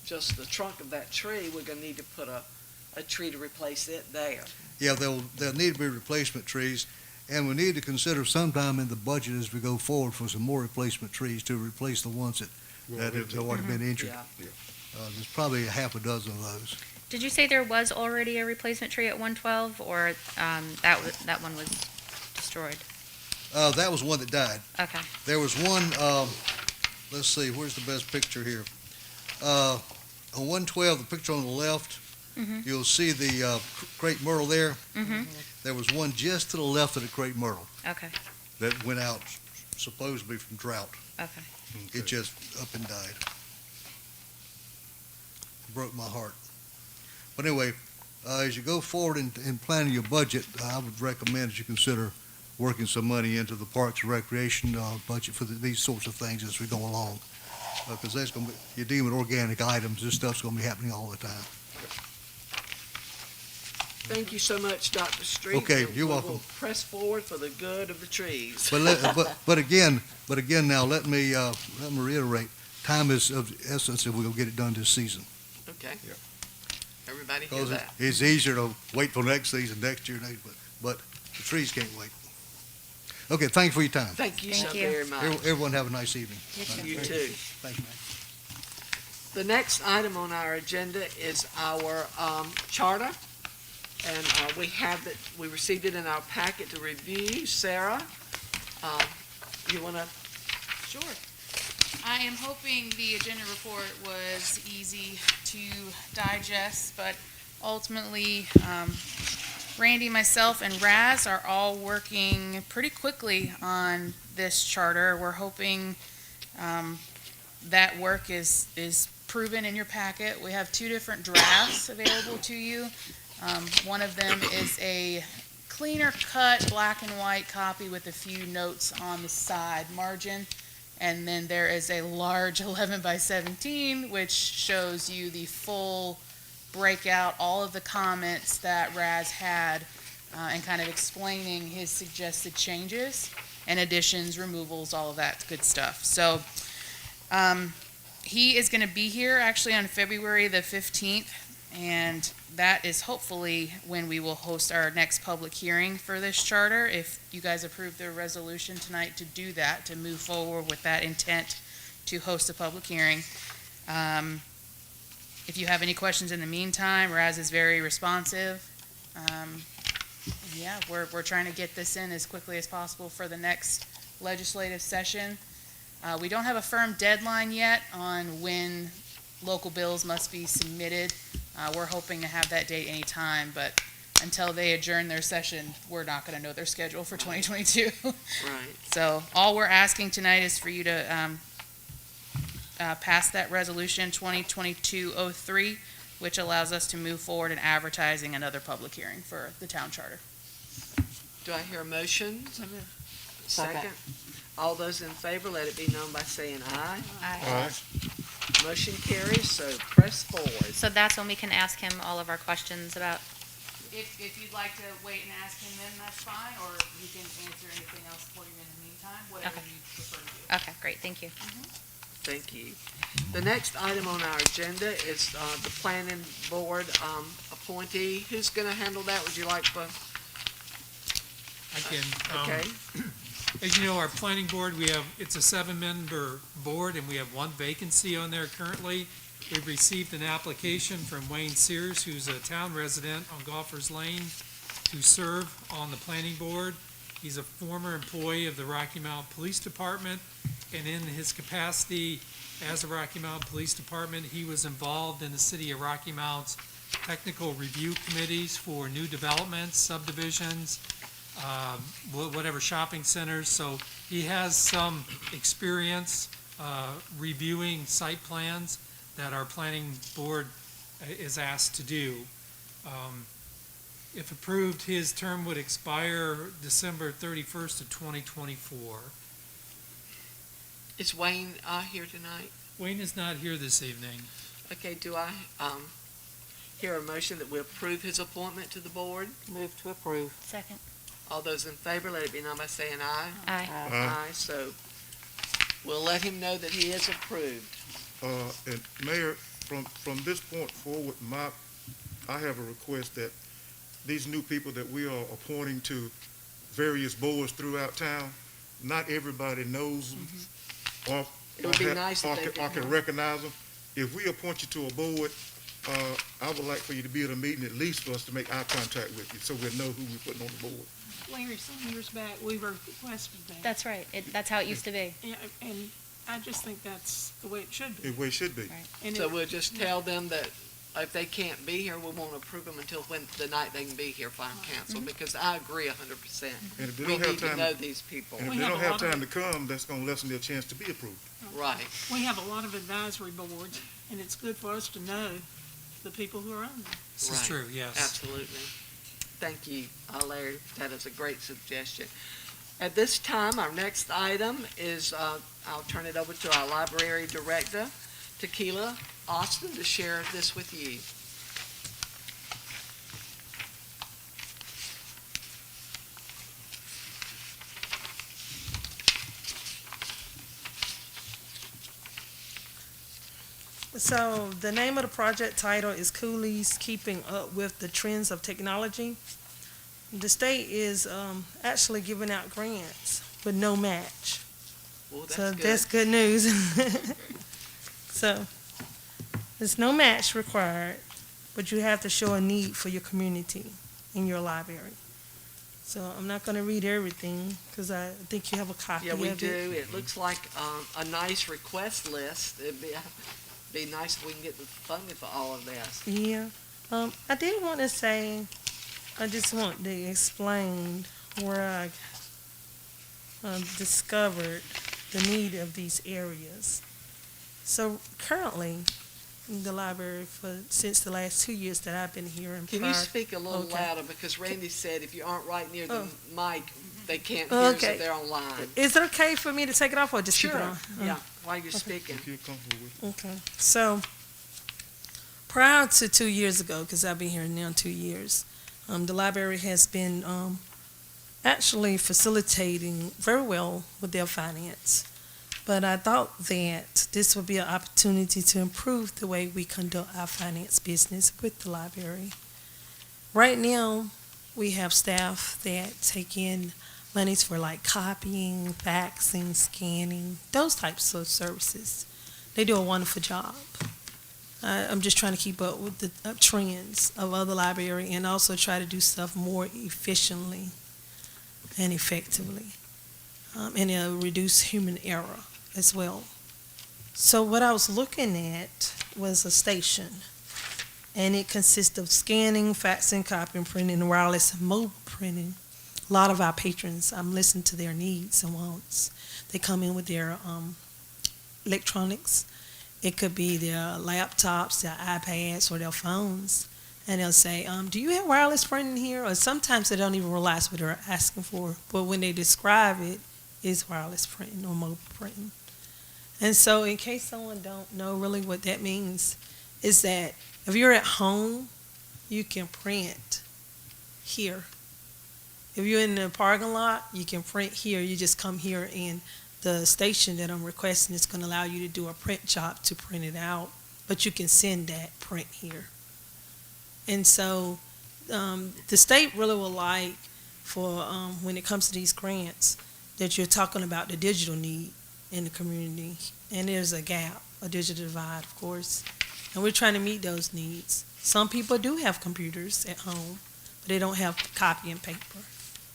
just the trunk of that tree, we're gonna need to put a tree to replace it there. Yeah, there'll need to be replacement trees, and we need to consider sometime in the budget as we go forward for some more replacement trees to replace the ones that have already been injured. Yeah. There's probably a half a dozen of those. Did you say there was already a replacement tree at 112, or that one was destroyed? That was one that died. Okay. There was one, let's see, where's the best picture here? On 112, the picture on the left, Mhm. you'll see the crepe myrtle there. Mm-hmm. There was one just to the left of the crepe myrtle Okay. that went out supposedly from drought. Okay. It just up and died. Broke my heart. But anyway, as you go forward in planning your budget, I would recommend that you consider working some money into the Parks and Recreation budget for these sorts of things as we go along. Because that's going to be, you're dealing with organic items, this stuff's going to be happening all the time. Thank you so much, Dr. Street. Okay, We- you're we welcome. will press forward for the good of the trees. But again, now let me reiterate, time is of the essence if we'll get it done this season. Okay. Yeah. Everybody hear Because that? it's easier to wait till next season, next year, but the trees can't wait. Okay, thank you for your time. Thank you so Thank you. very much. Everyone have a nice evening. You too. Thank you, ma'am. The next item on our agenda is our charter. And we received it in our packet to review. Sarah, you want to? Sure. I am hoping the agenda report was easy to digest, but ultimately, Randy, myself, and Raz are all working pretty quickly on this charter. We're hoping that work is proven in your packet. We have two different drafts available to you. One of them is a cleaner cut black and white copy with a few notes on the side margin. And then there is a large 11 by 17, which shows you the full breakout, all of the comments that Raz had, and kind of explaining his suggested changes and additions, removals, all of that good stuff. So he is going to be here actually on February the 15th, and that is hopefully when we will host our next public hearing for this charter, if you guys approve the resolution tonight to do that, to move forward with that intent to host a public hearing. If you have any questions in the meantime, Raz is very responsive. Yeah, we're trying to get this in as quickly as possible for the next legislative session. We don't have a firm deadline yet on when local bills must be submitted. We're hoping to have that date anytime, but until they adjourn their session, we're not gonna know their schedule for 2022. Right. So all we're asking tonight is for you to pass that resolution 2022-03, which allows us to move forward in advertising another public hearing for the town charter. Do I hear a motion? Second. Second. All those in favor, let it be known by saying aye. Aye. Motion carries, so press forward. So that's when we can ask him all of our questions about, If you'd like to wait and ask him then, that's fine, or you can answer anything else for you in the meantime, whatever Okay. you prefer to do. okay, great, thank you. Thank you. The next item on our agenda is the planning board appointee. Who's going to handle that? Would you like to? I can, Okay. as you know, our planning board, it's a 7-member board, and we have 1 vacancy on there currently. We've received an application from Wayne Sears, who's a town resident on Golfers Lane, to serve on the planning board. He's a former employee of the Rocky Mount Police Department, and in his capacity as a Rocky Mount Police Department, he was involved in the city of Rocky Mount's technical review committees for new developments, subdivisions, whatever shopping centers. So he has some experience reviewing site plans that our planning board is asked to do. If approved, his term would expire December 31st of 2024. Is Wayne here tonight? Wayne is not here this evening. Okay, do I hear a motion that we approve his appointment to the board? Move to approve. Second. All those in favor, let it be known by saying aye. Aye. Aye, so we'll let him know that he is approved. And Mayor, from this point forward, I have a request that these new people that we are appointing to various boards throughout town, not everybody knows them or It would be nice if they or can recognize them. If we appoint you to a board, I would like for you to be at a meeting at least for us to make eye contact with you, so we know who we're putting on the board. Larry, some years back, we requested that. That's right, that's how it used to be. Yeah, and I just think that's the way it should be. The way it should be. Right. And So it- we'll just tell them that if they can't be here, we won't approve them until the night they can be here, final council, because I agree 100%. And if they We don't have need to time, know these people. and if We they have don't a have lot of time to come, that's gonna lessen their chance to be approved. Right. We have a lot of advisory boards, and it's good for us to know the people who are on them. This is Right. true, yes. Absolutely. Thank you, Larry. That is a great suggestion. At this time, our next item is, I'll turn it over to our library director, Tequila Austin, to share this with you. So the name of the project title is Cooley's Keeping Up with the Trends of Technology. The state is actually giving out grants with no match. Well, So that's that's good. good news. So there's no match required, but you have to show a need for your community in your library. So I'm not going to read everything because I think you have a copy Yeah, of we it. do. It looks like a nice request list. It'd be nice if we can get the funding for all of this. Yeah. I did want to say, I just want to explain where I discovered the need of these areas. So currently, in the library since the last 2 years that I've been here and Can prior. you speak a little Okay. louder? Because Randy said if you aren't right near the Oh. mic, they can't hear us Okay. if they're online. Is it okay for me to take it off or just keep it Sure, on? yeah, while you're speaking. If you're comfortable with it. Okay, so prior to 2 years ago, because I've been here now 2 years, the library has been actually facilitating very well with their finance. But I thought that this would be an opportunity to improve the way we conduct our finance business with the library. Right now, we have staff that take in monies for like copying, faxing, scanning, those types of services. They do a wonderful job. I'm just trying to keep up with the trends of other library and also try to do stuff more efficiently and effectively, and reduce human error as well. So what I was looking at was a station, and it consists of scanning, faxing, copying, printing, and wireless and mobile printing. A lot of our patrons, listen to their needs and wants. They come in with their electronics. It could be their laptops, their iPads, or their phones. And they'll say, do you have wireless printing here? Or sometimes they don't even realize what they're asking for. But when they describe it, it's wireless printing or mobile printing. And so in case someone don't know really what that means, is that if you're at home, you can print here. If you're in the parking lot, you can print here. You just come here, and the station that I'm requesting is going to allow you to do a print job to print it out, but you can send that print here. And so the state really would like for when it comes to these grants that you're talking about the digital need in the community, and there's a gap, a digital divide, of course, and we're trying to meet those needs. Some people do have computers at home, but they don't have copy and paper.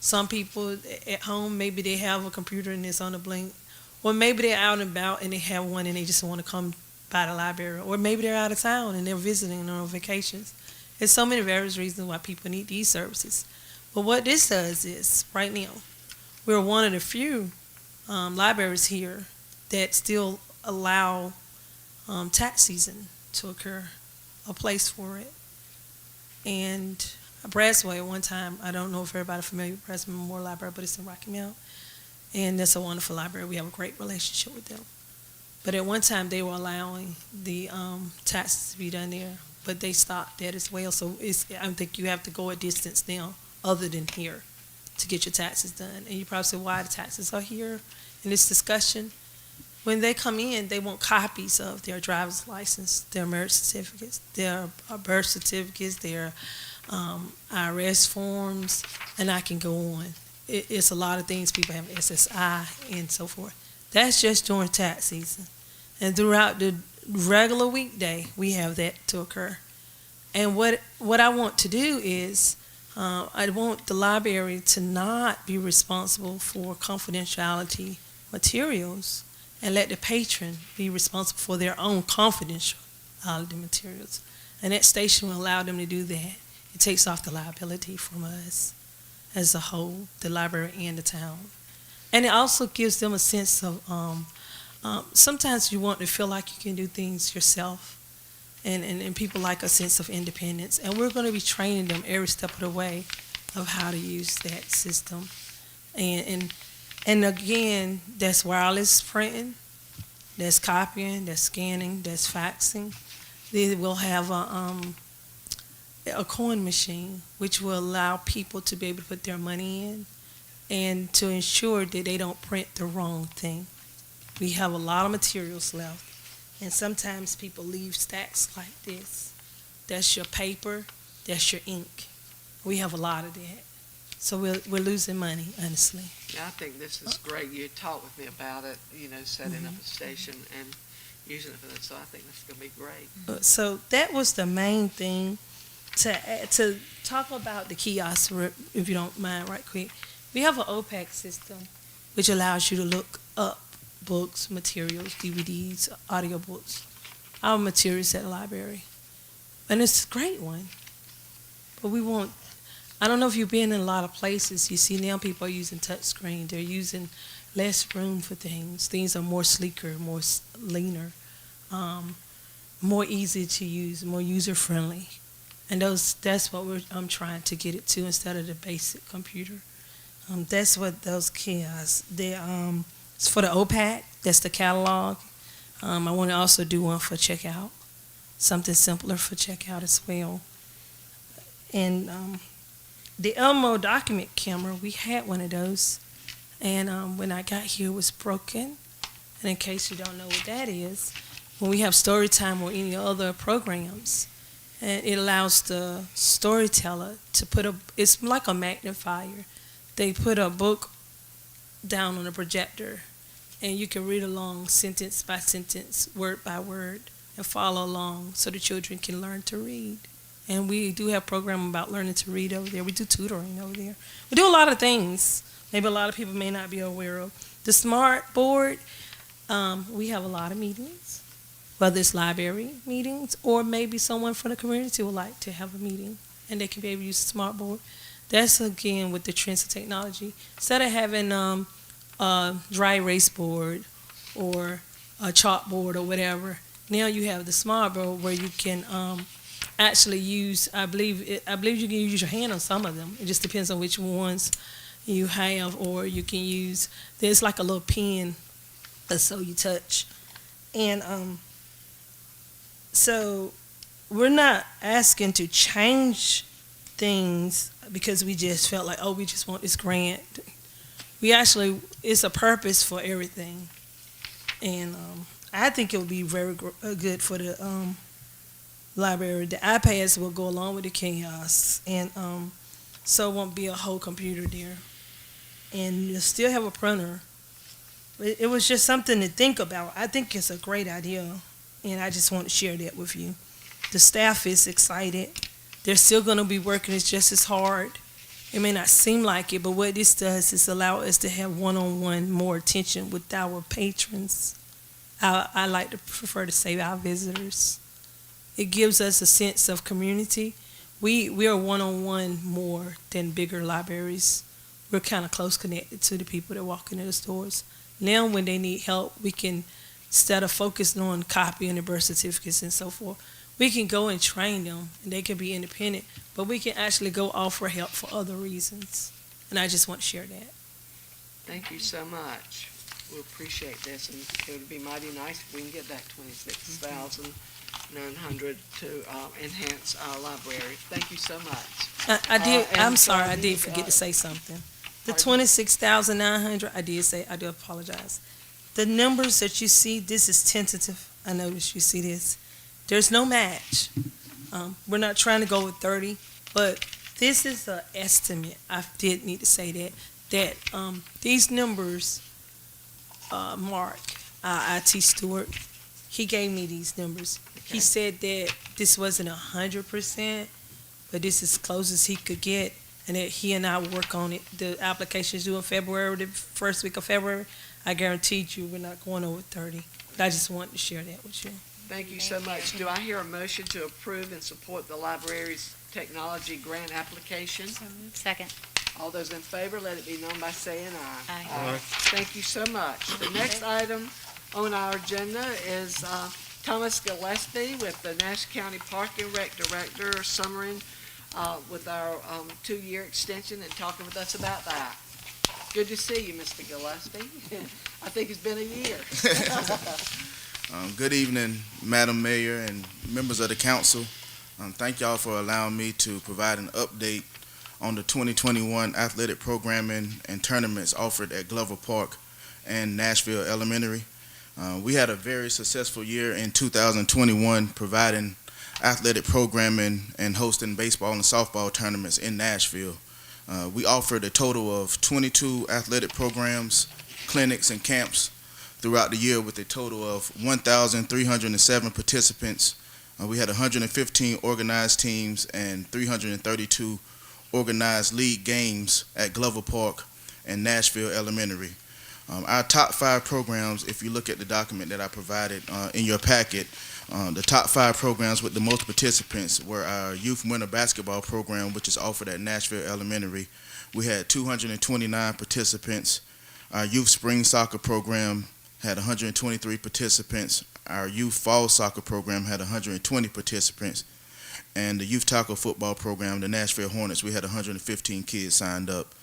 Some people at home, maybe they have a computer and it's on a blink, or maybe they're out and about and they have one and they just want to come by the library, or maybe they're out of town and they're visiting and on vacations. There's so many various reasons why people need these services. But what this does is, right now, we're one of the few libraries here that still allow tax season to occur, a place for it. And Bradsway at one time, I don't know if everybody's familiar with Bradsway Memorial Library, but it's in Rocky Mount. And that's a wonderful library. We have a great relationship with them. But at one time, they were allowing the taxes to be done there, but they stopped that as well. So I think you have to go a distance now other than here to get your taxes done. And you probably say, why the taxes are here in this discussion? When they come in, they want copies of their driver's license, their marriage certificates, their birth certificates, their IRS forms, and I can go on. It's a lot of things. People have SSI and so forth. That's just during tax season. And throughout the regular weekday, we have that to occur. And what I want to do is I want the library to not be responsible for confidentiality materials and let the patron be responsible for their own confidentiality materials. And that station will allow them to do that. It takes off the liability from us as a whole, the library and the town. And it also gives them a sense of, sometimes you want to feel like you can do things yourself, and people like a sense of independence. And we're going to be training them every step of the way of how to use that system. And again, that's wireless printing, that's copying, that's scanning, that's faxing. They will have a coin machine, which will allow people to be able to put their money in and to ensure that they don't print the wrong thing. We have a lot of materials left, and sometimes people leave stacks like this. That's your paper, that's your ink. We have a lot of that. So we're losing money, honestly. Yeah, I think this is great. You talked with me about it, setting up a station and using it for that, so I think that's going to be great. So that was the main thing. To talk about the kiosk, if you don't mind, right quick. We have an OPAC system, which allows you to look up books, materials, DVDs, audiobooks, our materials at the library. And it's a great one. But I don't know if you've been in a lot of places, you see now people are using touchscreen. They're using less room for things. Things are more sleeker, more leaner, more easy to use, more user-friendly. And that's what I'm trying to get it to instead of the basic computer. That's what those kiosks, it's for the OPAC, that's the catalog. I want to also do one for checkout, something simpler for checkout as well. And the Elmo document camera, we had one of those. And when I got here, it was broken. And in case you don't know what that is, when we have story time or any other programs, and it allows the storyteller to it's like a magnifier. They put a book down on a projector, and you can read along sentence by sentence, word by word, and follow along so the children can learn to read. And we do have a program about learning to read over there. We do tutoring over there. We do a lot of things maybe a lot of people may not be aware of. The smart board, we have a lot of meetings whether it's library meetings or maybe someone from the community would like to have a meeting and they can be able to use a smart board. That's again with the trends of technology. Instead of having a dry erase board or a chalkboard or whatever, now you have the smart board where you can actually use. I believe you can use your hand on some of them. It just depends on which ones you have, or you can use. There's like a little pen, so you touch, and so we're not asking to change things because we just felt like, oh, we just want this grant. We actually, it's a purpose for everything, and I think it would be very good for the library. The iPads will go along with the kiosks, and so it won't be a whole computer there, and you'll still have a printer. It was just something to think about. I think it's a great idea, and I just want to share that with you. The staff is excited. They're still going to be working just as hard. It may not seem like it, but what this does is allow us to have one-on-one more attention with our patrons. I like to prefer to say our visitors. It gives us a sense of community. We are one-on-one more than bigger libraries. We're kind of close connected to the people that walk into the stores. Now when they need help, we can, instead of focusing on copying the birth certificates and so forth, we can go and train them, and they can be independent, but we can actually go offer help for other reasons. And I just want to share that. Thank you so much. We appreciate this, and it would be mighty nice if we can get that $26,900 to enhance our library. Thank you so much. I'm sorry, I did forget to say something. The $26,900, I did say, I do apologize. The numbers that you see, this is tentative. I noticed you see this. There's no match. We're not trying to go with 30, but this is an estimate. I did need to say that these numbers, Mark, our IT steward, he gave me these numbers. Okay. He said that this wasn't 100%, but this is as close as he could get, and that he and I will work on it. The application's due in February, the first week of February. I guaranteed you we're not going over 30. But I just wanted to share that with you. Thank you so much. Do I hear a motion to approve and support the library's technology grant application? Second. All those in favor, let it be known by saying aye. Aye. Thank you so much. The next item on our agenda is Thomas Gillespie with the Nash County Park and Rec Director summarizing with our 2-year extension and talking with us about that. Good to see you, Mr. Gillespie. I think it's been a year. Good evening, Madam Mayor and members of the council. Thank y'all for allowing me to provide an update on the 2021 athletic programming and tournaments offered at Glover Park and Nashville Elementary. We had a very successful year in 2021 providing athletic programming and hosting baseball and softball tournaments in Nashville. We offered a total of 22 athletic programs, clinics, and camps throughout the year with a total of 1,307 participants. We had 115 organized teams and 332 organized league games at Glover Park and Nashville Elementary. Our top 5 programs, if you look at the document that I provided in your packet, the top 5 programs with the most participants were our youth winter basketball program, which is offered at Nashville Elementary. We had 229 participants. Our youth spring soccer program had 123 participants. Our youth fall soccer program had 120 participants. And the youth tackle football program, the Nashville Hornets, we had 115 kids signed up.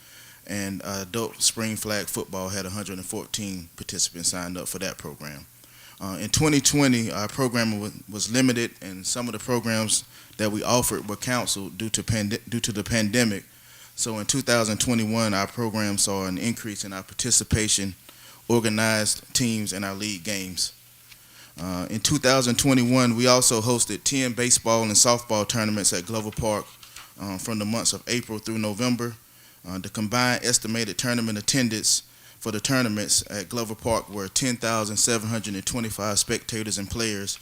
And adult spring flag football had 114 participants signed up for that program. In 2020, our program was limited, and some of the programs that we offered were canceled due to the pandemic. So in 2021, our program saw an increase in our participation, organized teams, and our league games. In 2021, we also hosted 10 baseball and softball tournaments at Glover Park from the months of April through November. The combined estimated tournament attendance for the tournaments at Glover Park were 10,725 spectators and players,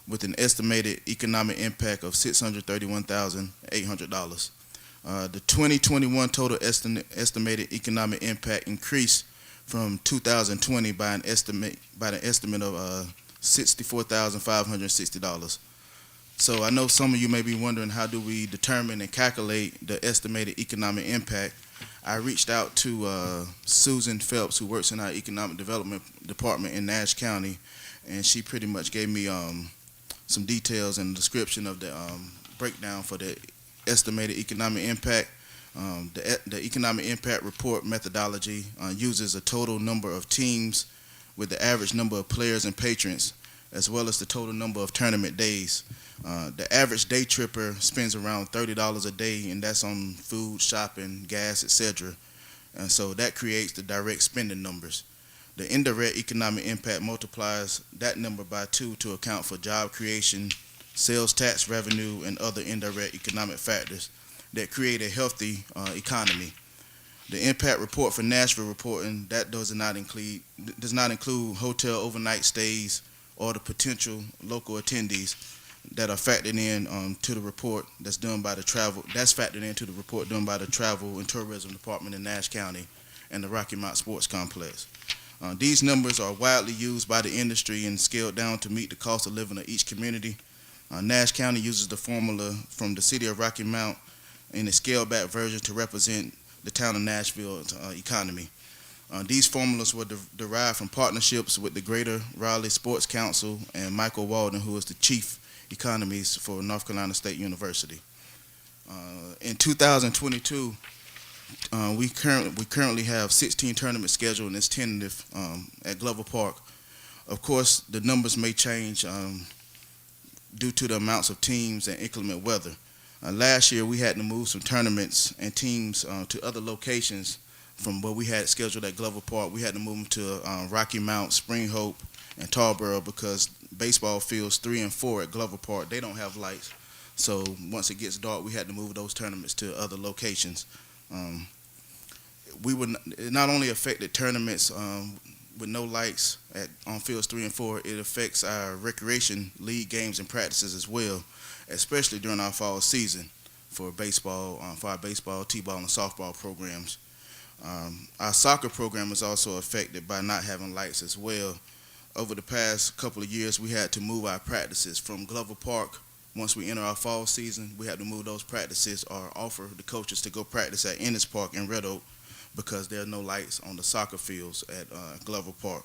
with an estimated economic impact of $631,800. The 2021 total estimated economic impact increased from 2020 by an estimate of $64,560. So I know some of you may be wondering, how do we determine and calculate the estimated economic impact? I reached out to Susan Phelps, who works in our economic development department in Nash County, and she pretty much gave me some details and description of the breakdown for the estimated economic impact. The economic impact report methodology uses a total number of teams with the average number of players and patrons, as well as the total number of tournament days. The average day tripper spends around $30 a day, and that's on food, shopping, gas, etc. And so that creates the direct spending numbers. The indirect economic impact multiplies that number by 2 to account for job creation, sales tax revenue, and other indirect economic factors that create a healthy economy. The impact report for Nashville reporting, that does not include hotel overnight stays or the potential local attendees that are factored in to the report that's factored into the report done by the Travel and Tourism Department in Nash County and the Rocky Mount Sports Complex. These numbers are widely used by the industry and scaled down to meet the cost of living of each community. Nash County uses the formula from the city of Rocky Mount in a scaled-back version to represent the town of Nashville's economy. These formulas were derived from partnerships with the Greater Raleigh Sports Council and Michael Walden, who is the chief economist for North Carolina State University. In 2022, we currently have 16 tournaments scheduled and it's tentative at Glover Park. Of course, the numbers may change due to the amounts of teams and inclement weather. Last year, we had to move some tournaments and teams to other locations from what we had scheduled at Glover Park. We had to move them to Rocky Mount, Spring Hope, and Tarboro because baseball fields 3 and 4 at Glover Park, they don't have lights. So once it gets dark, we had to move those tournaments to other locations. It not only affected tournaments with no lights on fields 3 and 4, it affects our recreation league games and practices as well, especially during our fall season for baseball, for our baseball, t-ball, and softball programs. Our soccer program is also affected by not having lights as well. Over the past couple of years, we had to move our practices from Glover Park. Once we enter our fall season, we had to move those practices or offer the coaches to go practice at Ennis Park in Red Oak because there are no lights on the soccer fields at Glover Park.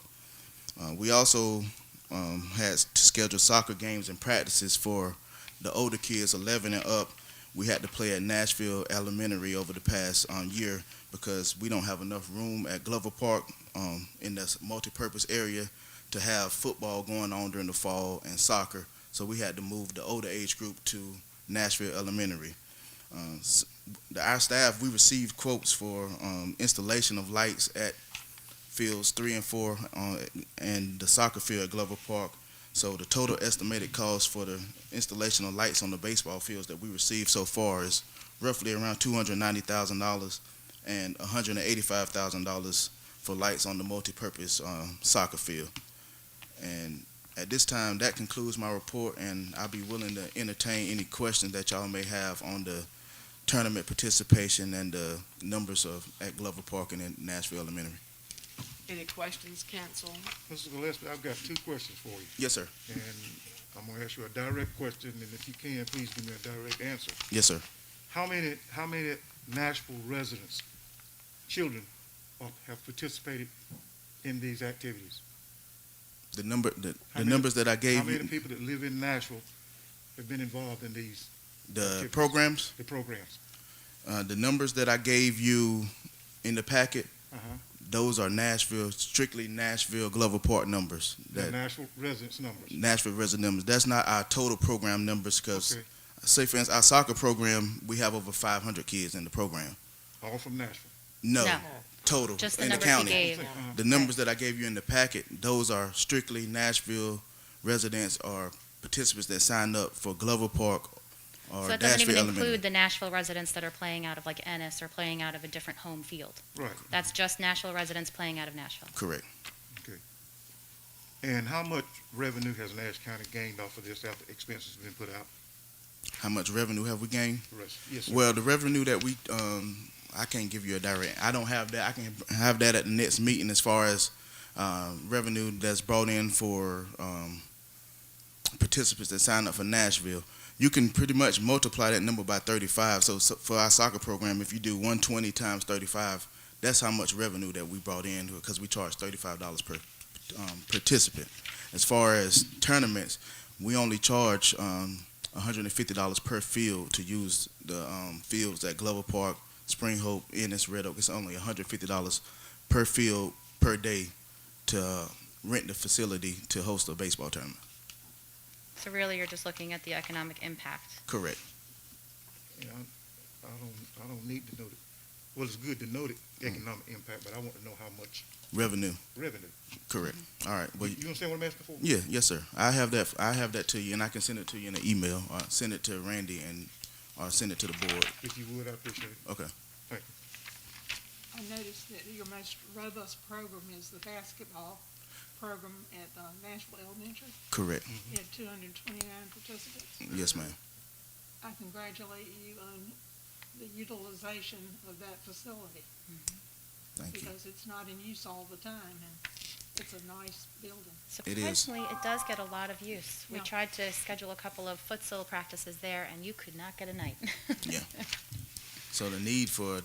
We also had to schedule soccer games and practices for the older kids, 11 and up. We had to play at Nashville Elementary over the past year because we don't have enough room at Glover Park in this multi-purpose area to have football going on during the fall and soccer. So we had to move the older age group to Nashville Elementary. Our staff, we received quotes for installation of lights at fields 3 and 4 and the soccer field at Glover Park. So the total estimated cost for the installation of lights on the baseball fields that we received so far is roughly around $290,000 and $185,000 for lights on the multi-purpose soccer field. And at this time, that concludes my report, and I'll be willing to entertain any questions that y'all may have on the tournament participation and the numbers at Glover Park and in Nashville Elementary. Any questions, council? Mr. Gillespie, I've got 2 questions for you. Yes, sir. And I'm going to ask you a direct question, and if you can, please give me a direct answer. Yes, sir. How many Nashville residents, children, have participated in these activities? The numbers that I gave you. How many people that live in Nashville have been involved in these activities? Programs? The programs. The numbers that I gave you in the packet, those are strictly Nashville Glover Park numbers. The Nashville residents numbers. Nashville resident numbers. That's not our total program numbers because, say for instance, our soccer program, we have over 500 kids in the program. All from Nashville? No. Total Just the in the numbers you county. gave. The numbers that I gave you in the packet, those are strictly Nashville residents or participants that signed up for Glover Park or So it doesn't Nashville even Elementary. include the Nashville residents that are playing out of like Ennis or playing out of a different home field. Right. That's just Nashville residents playing out of Nashville. Correct. Okay. And how much revenue has Nash County gained off of this after expenses have been put out? How much revenue have we gained? Yes, sir. Well, the revenue that we, I can't give you a direct. I don't have that. I can have that at the next meeting as far as revenue that's brought in for participants that sign up for Nashville, you can pretty much multiply that number by 35. So for our soccer program, if you do 120 times 35, that's how much revenue that we brought in, because we charge $35 per participant. As far as tournaments, we only charge $150 per field to use the fields at Glover Park, Spring Hope, Ennis, Red Oak. It's only $150 per field per day to rent the facility to host a baseball tournament. So really, you're just looking at the economic impact. Correct. Yeah, I don't need to know it. Well, it's good to know the economic impact, but I want to know how much Revenue. revenue. Correct. All right. Well, You understand what I'm asking for? yeah, yes, sir. I have that to you, and I can send it to you in an email, or send it to Randy, and or send it to the board. If you would, I appreciate it. Okay. I noticed that your most robust program is the basketball program at Nashville Elementary. Correct. You had 229 participants. Yes, ma'am. I congratulate you on the utilization of that facility, Thank you. because it's not in use all the time, and it's a nice building. It is. Surprisingly, it does get a lot of use. We Yeah. tried to schedule a couple of futsal practices there, and you could not get a night. Yeah. So the need for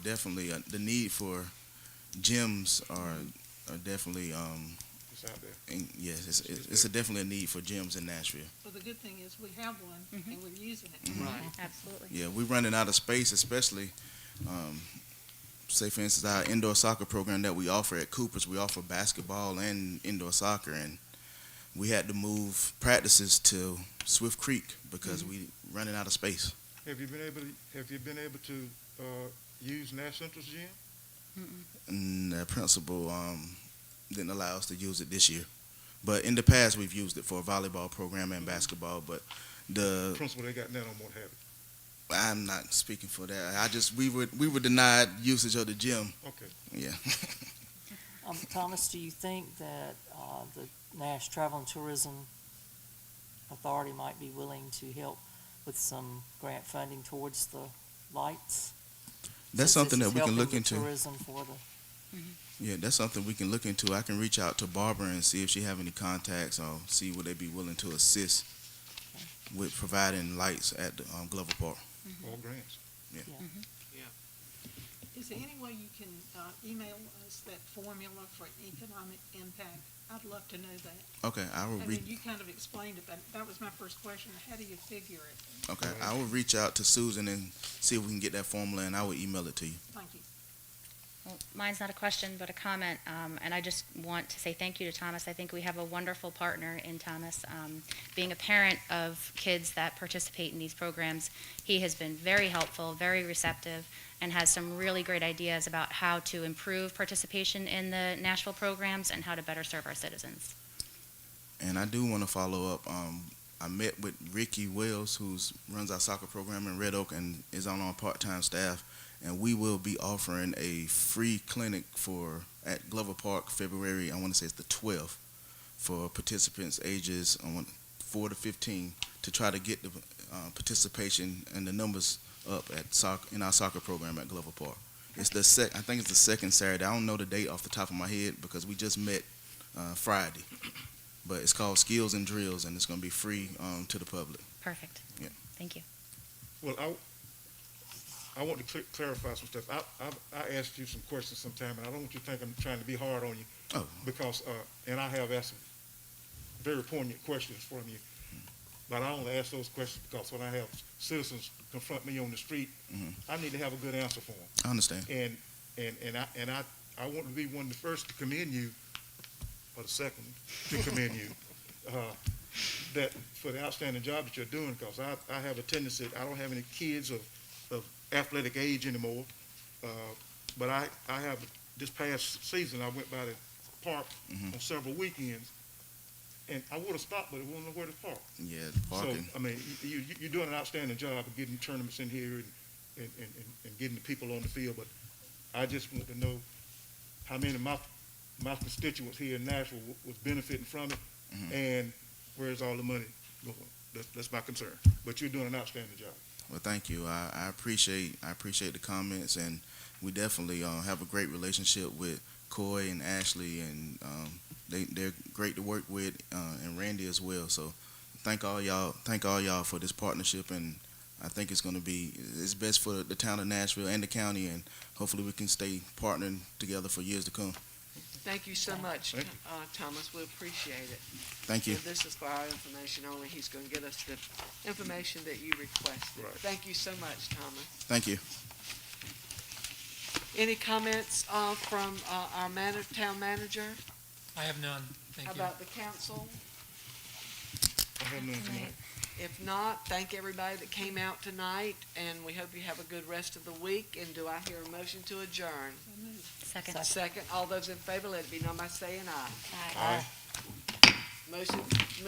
gyms are definitely It's out there. yes, it's definitely a need for gyms in Nashville. Well, the good thing is we have one, and we're using it. Right. Absolutely. Yeah, we're running out of space, especially, say for instance, our indoor soccer program that we offer at Cooper's. We offer basketball and indoor soccer, and we had to move practices to Swift Creek because we running out of space. Have you been able to use Nash Central's gym? And the principal didn't allow us to use it this year, but in the past we've used it for a volleyball program and basketball. But the Principal they got now don't want to have it. I'm not speaking for that. We were denied usage of the gym. Okay. Yeah. Thomas, do you think that the Nash Travel and Tourism Authority might be willing to help with some grant funding towards the lights? That's Since something this that we is can look helping with into. tourism for the Yeah, that's something we can look into. I can reach out to Barbara and see if she have any contacts, or see would they be willing to assist with providing lights at the Glover Park. All grants. Is there any way you can email us that formula for economic impact? I'd love to know that. Okay, I will I reach. mean, you kind of explained it, but that was my first question. How do you figure it? Okay, I will reach out to Susan and see if we can get that formula, and I will email it to you. Thank you. Well, mine's not a question, but a comment, and I just want to say thank you to Thomas. I think we have a wonderful partner in Thomas. Being a parent of kids that participate in these programs, he has been very helpful, very receptive, and has some really great ideas about how to improve participation in the Nashville programs and how to better serve our citizens. And I do want to follow up. I met with Ricky Wells, who runs our soccer program in Red Oak and is on our part-time staff. And we will be offering a free clinic at Glover Park February, I want to say it's the 12th, for participants ages 4 to 15 to try to get the participation and the numbers up in our soccer program at Glover Park. It's I think it's the second Saturday. I don't know the date off the top of my head because we just met Friday. But it's called Skills and Drills, and it's going to be free to the public. Perfect. Yeah. Thank you. Well, I want to clarify some stuff. I asked you some questions sometime, and I don't want you to think I'm trying to be hard on you. Oh. Because, and I have asked some very poignant questions from you. But I only ask those questions because when I have citizens confront me on the street, I need to have a good answer for them. I understand. And I want to be one of the first to commend you, or the second to commend you, that for the outstanding job that you're doing, because I have a tendency, I don't have any kids of athletic age anymore, but I have, this past season, I went by the park on several weekends, and I would have stopped, but I wouldn't know where to park. Yeah, the parking. So, I mean, you're doing an outstanding job of getting tournaments in here and getting the people on the field, but I just want to know how many of my constituents here in Nashville was benefiting from it, and where's all the money going? That's my concern. But you're doing an outstanding job. Well, thank you. I appreciate the comments, and we definitely have a great relationship with Coy and Ashley and they're great to work with, and Randy as well. So thank all y'all for this partnership, and I think it's best for the town of Nashville and the county, and hopefully we can stay partnering together for years to come. Thank you so much, Thank Thomas. We appreciate it. Thank you. And this is for our information only. He's going to get us the information that you requested. Right. Thank you so much, Thomas. Thank you. Any comments from our town manager? I have none, thank How you. about the council? I have none tonight. If not, thank everybody that came out tonight, and we hope you have a good rest of the week. And do I hear a motion to adjourn? Second. Second. All those in favor, let it be known by saying aye. Aye. Motion